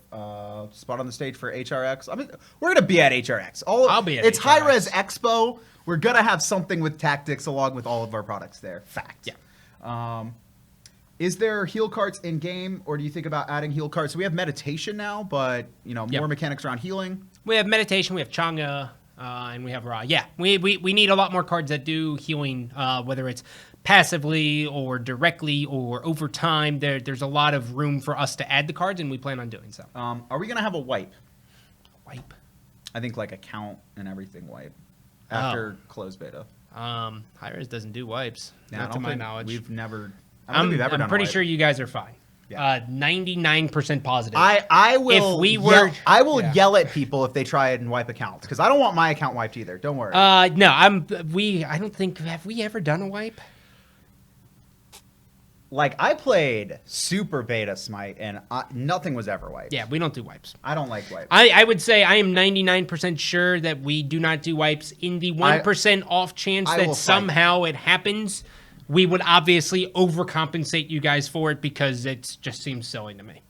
spot on the stage for HRX. I mean, we're gonna be at HRX. I'll be at It's HRX. High Res Expo. We're gonna have something with tactics along with all of our products there. Fact. Yeah. Is there heal carts in game, or do you think about adding heal carts? So we have meditation now, but more mechanics around healing. We have meditation, we have Chang'e, and we have Ra. Yeah, we need a lot more cards that do healing, whether it's passively or directly or over time. There's a lot of room for us to add the cards, and we plan on doing so. Are we gonna have a wipe? Wipe. I think like account and everything wipe after closed beta. Hi-Res doesn't do wipes, Yeah, not to my knowledge. We've never. I don't think we've ever done I'm a pretty wipe. sure you guys are fine. Yeah. 99% positive. I will. If we were- I will yeah. yell at people if they try and wipe accounts because I don't want my account wiped either. Don't worry. no, I don't think, have we ever done a wipe? Like I played super beta Smite and nothing was ever wiped. Yeah, we don't do wipes. I don't like wipes. I would say I am 99% sure that we do not do wipes. In the 1% off chance I will that fight. somehow it happens, we would obviously overcompensate you guys for it because it just seems silly to me.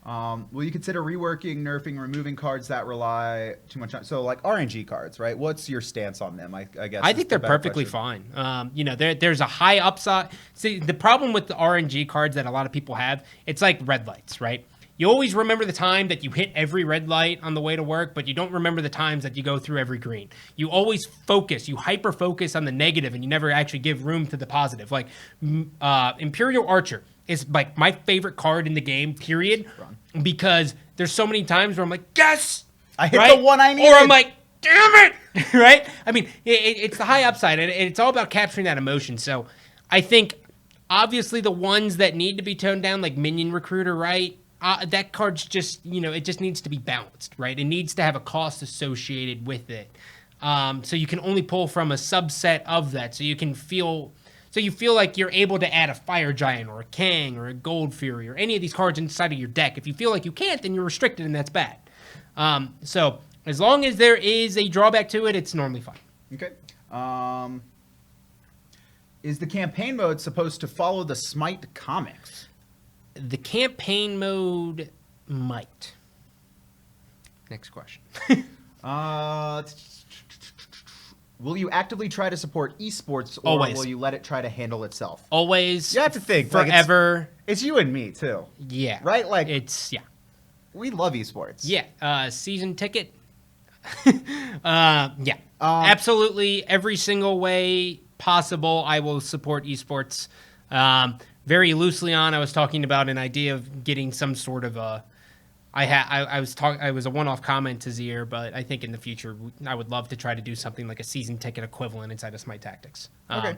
Will you consider reworking, nerfing, removing cards that rely too much on like RNG cards, right? What's your stance on them? I guess I is think the they're better perfectly question. fine. There's a high upside. See, the problem with the RNG cards that a lot of people have, it's like red lights, right? You always remember the time that you hit every red light on the way to work, but you don't remember the times that you go through every green. You always focus, you hyper focus on the negative, and you never actually give room to the positive. Like Imperial Archer is like my favorite card in the game, period, because there's so many times where I'm like, yes, I hit the one I needed. or I'm like, damn it, right? I mean, it's the high upside, and it's all about capturing that emotion. So I think, obviously, the ones that need to be toned down, like Minion Recruiter, right? That card's just, it just needs to be balanced, right? It needs to have a cost associated with it. So you can only pull from a subset of that. So you feel like you're able to add a Fire Giant or a Kang or a Gold Fury or any of these cards inside of your deck. If you feel like you can't, then you're restricted, and that's bad. So as long as there is a drawback to it, it's normally fine. Okay. Is the campaign mode supposed to follow the Smite comics? The campaign mode might. Next question. Will you actively try to support esports, or Always. will you let it try to handle itself? Always. You have to think like, Forever. it's you and me too, Yeah. right? Like It's, yeah. we love esports. Yeah. Season ticket. Yeah. Absolutely. Every single way possible, I will support esports. Very loosely on, I was talking about an idea of getting some sort of a. I was a one-off comment to Zier, but I think in the future I would love to try to do something like a season ticket equivalent inside of SMITE Tactics. Okay.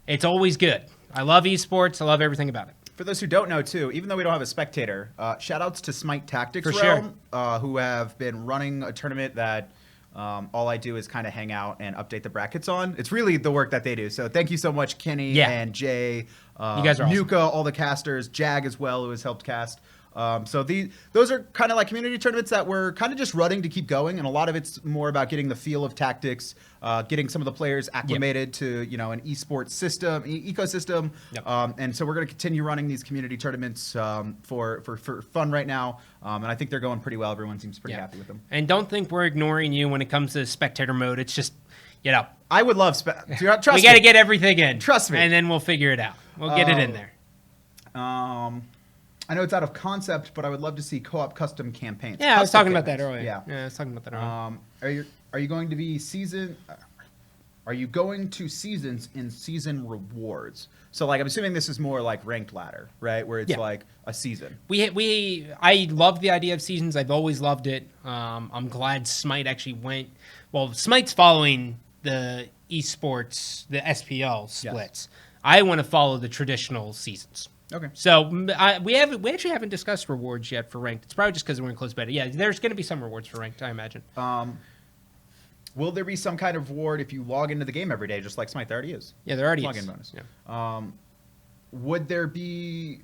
It's always good. I love esports. I love everything about it. For those who don't know, too, even though we don't have a spectator, shout outs to SMITE Tactics For Realm, who have been running a tournament that all I do is kind of hang out and update the brackets on. It's really the work that they do. So thank you so much, Kenny and Jay, you guys are awesome. Nuka, all the casters, Jag as well, who has helped cast. So those are kind of like community tournaments that we're kind of just running to keep going, and a lot of it's more about getting the feel of tactics, getting some of the players acclimated to an esports system, ecosystem, and so we're going to continue running these community tournaments for fun right now, and I think they're going pretty well. Everyone seems pretty happy with them. And don't think we're ignoring you when it comes to spectator mode. It's just, I would love trust we got to get everything in. Trust me, and then we'll figure it out. We'll get it in there. I know it's out of concept, but I would love to see co-op custom campaigns. Yeah, I was talking about campaigns. that earlier. Yeah, I was talking about that earlier. Are you going to be season? Are you going to seasons in season rewards? So like I'm assuming this is more like ranked ladder, right? Where it's like a season. I love the idea of seasons. I've always loved it. I'm glad Smite actually went. Well, Smite's following the esports, the SPL splits. I want to follow the traditional seasons. Okay. So we actually haven't discussed rewards yet for ranked. It's probably just because we're in close beta. Yeah, there's going to be some rewards for ranked, I imagine. Will there be some kind of reward if you log into the game every day, just like Smite already is? Yeah, there already Login is. bonus. Yeah. Would there be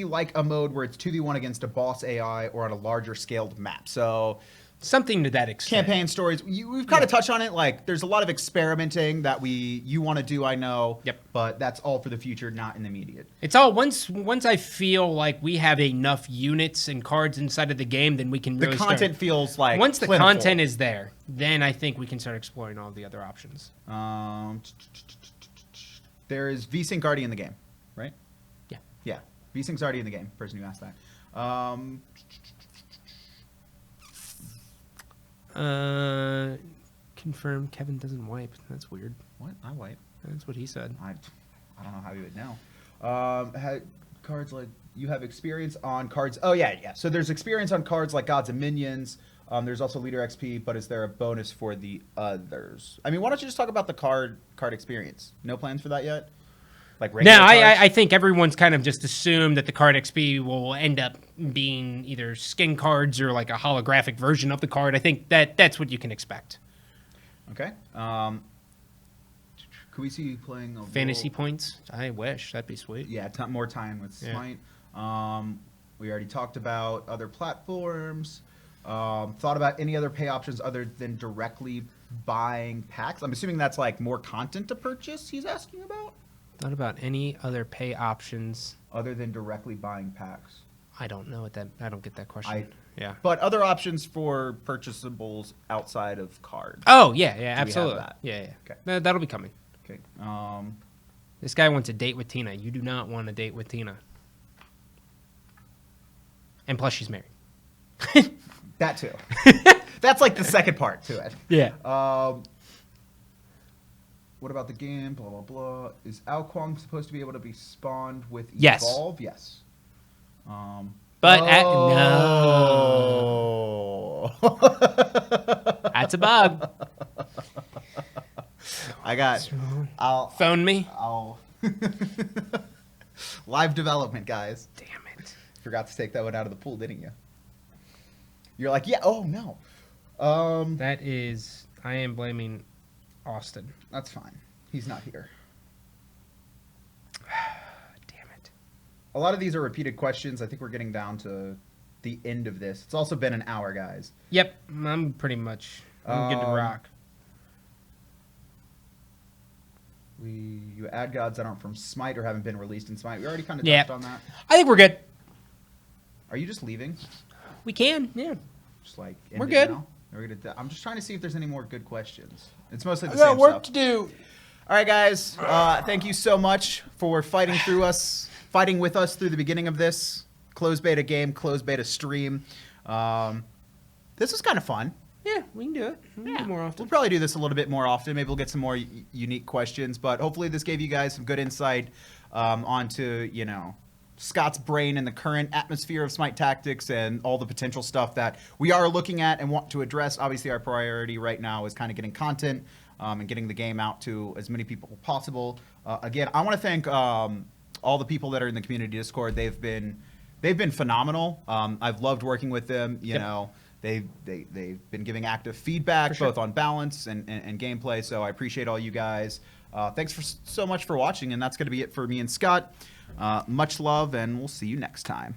like a mode where it's 2v1 against a boss AI or on a larger scaled map? So Something to that extent. campaign stories. We've kind of touched on it. Like, there's a lot of experimenting that you want to do, I know. Yep. But that's all for the future, not in the immediate. It's all once I feel like we have enough units and cards inside of the game, then we can The really content start. feels like Once the plentiful. content is there, then I think we can start exploring all the other options. There is VSync already in the game, right? Yeah. Yeah. VSync's already in the game. Person who asked that. Confirm Kevin doesn't wipe. That's weird. What? I wipe. That's what he said. I don't know how you would know. Cards like you have experience on cards. Oh yeah. So there's experience on cards like Gods and Minions. There's also Leader XP, but is there a bonus for the others? I mean, why don't you just talk about the card experience? No plans for that yet? Like regular No, cards? I think everyone's kind of just assumed that the card XP will end up being either skin cards or like a holographic version of the card. I think that's what you can expect. Okay. Could we see you playing a Fantasy role- points? I wish. That'd be sweet. Yeah, more time with Yeah. Smite. We already talked about other platforms. Thought about any other pay options other than directly buying packs. I'm assuming that's like more content to purchase he's asking about? Not about any other pay options. Other than directly buying packs. I don't know what that. I don't get that question. Yeah. But other options for purchasables outside of cards. Oh yeah, have absolutely. that? Yeah. Okay. That'll be coming. Okay. This guy wants a date with Tina. You do not want a date with Tina. And plus, she's married. That too. That's like the second part to it. Yeah. What about the game? Blah, blah, blah. Is Alquang supposed to be able to be spawned with Yes. Evolve? Yes. But no. That's a bug. I'll Phone me. live development, guys. Damn it. Forgot to take that one out of the pool, didn't you? You're like, yeah, oh no. That is. I am blaming Austin. That's fine. He's not here. Damn it. A lot of these are repeated questions. I think we're getting down to the end of this. It's also been an hour, guys. Yep. I'm pretty much. I'm good to rock. You add gods that aren't from Smite or haven't been released in Smite. We already kind of Yeah. touched on that. I think we're good. Are you just leaving? We can. Yeah. Just like We're end it good. now? I'm just trying to see if there's any more good questions. It's mostly the I got same work stuff. to do. All right, guys. Thank you so much for fighting with us through the beginning of this closed beta game, closed beta stream. This was kind of fun. Yeah, we can do it. We can do it more We'll often. probably do this a little bit more often. Maybe we'll get some more unique questions, but hopefully this gave you guys some good insight onto, Scott's brain and the current atmosphere of Smite Tactics and all the potential stuff that we are looking at and want to address. Obviously, our priority right now is kind of getting content and getting the game out to as many people as possible. Again, I want to thank all the people that are in the community Discord. They've been phenomenal. I've loved working with them. You know, they've been giving active feedback both on balance and gameplay. So I appreciate all you guys. Thanks so much for watching, and that's going to be it for me and Scott. Much love, and we'll see you next time.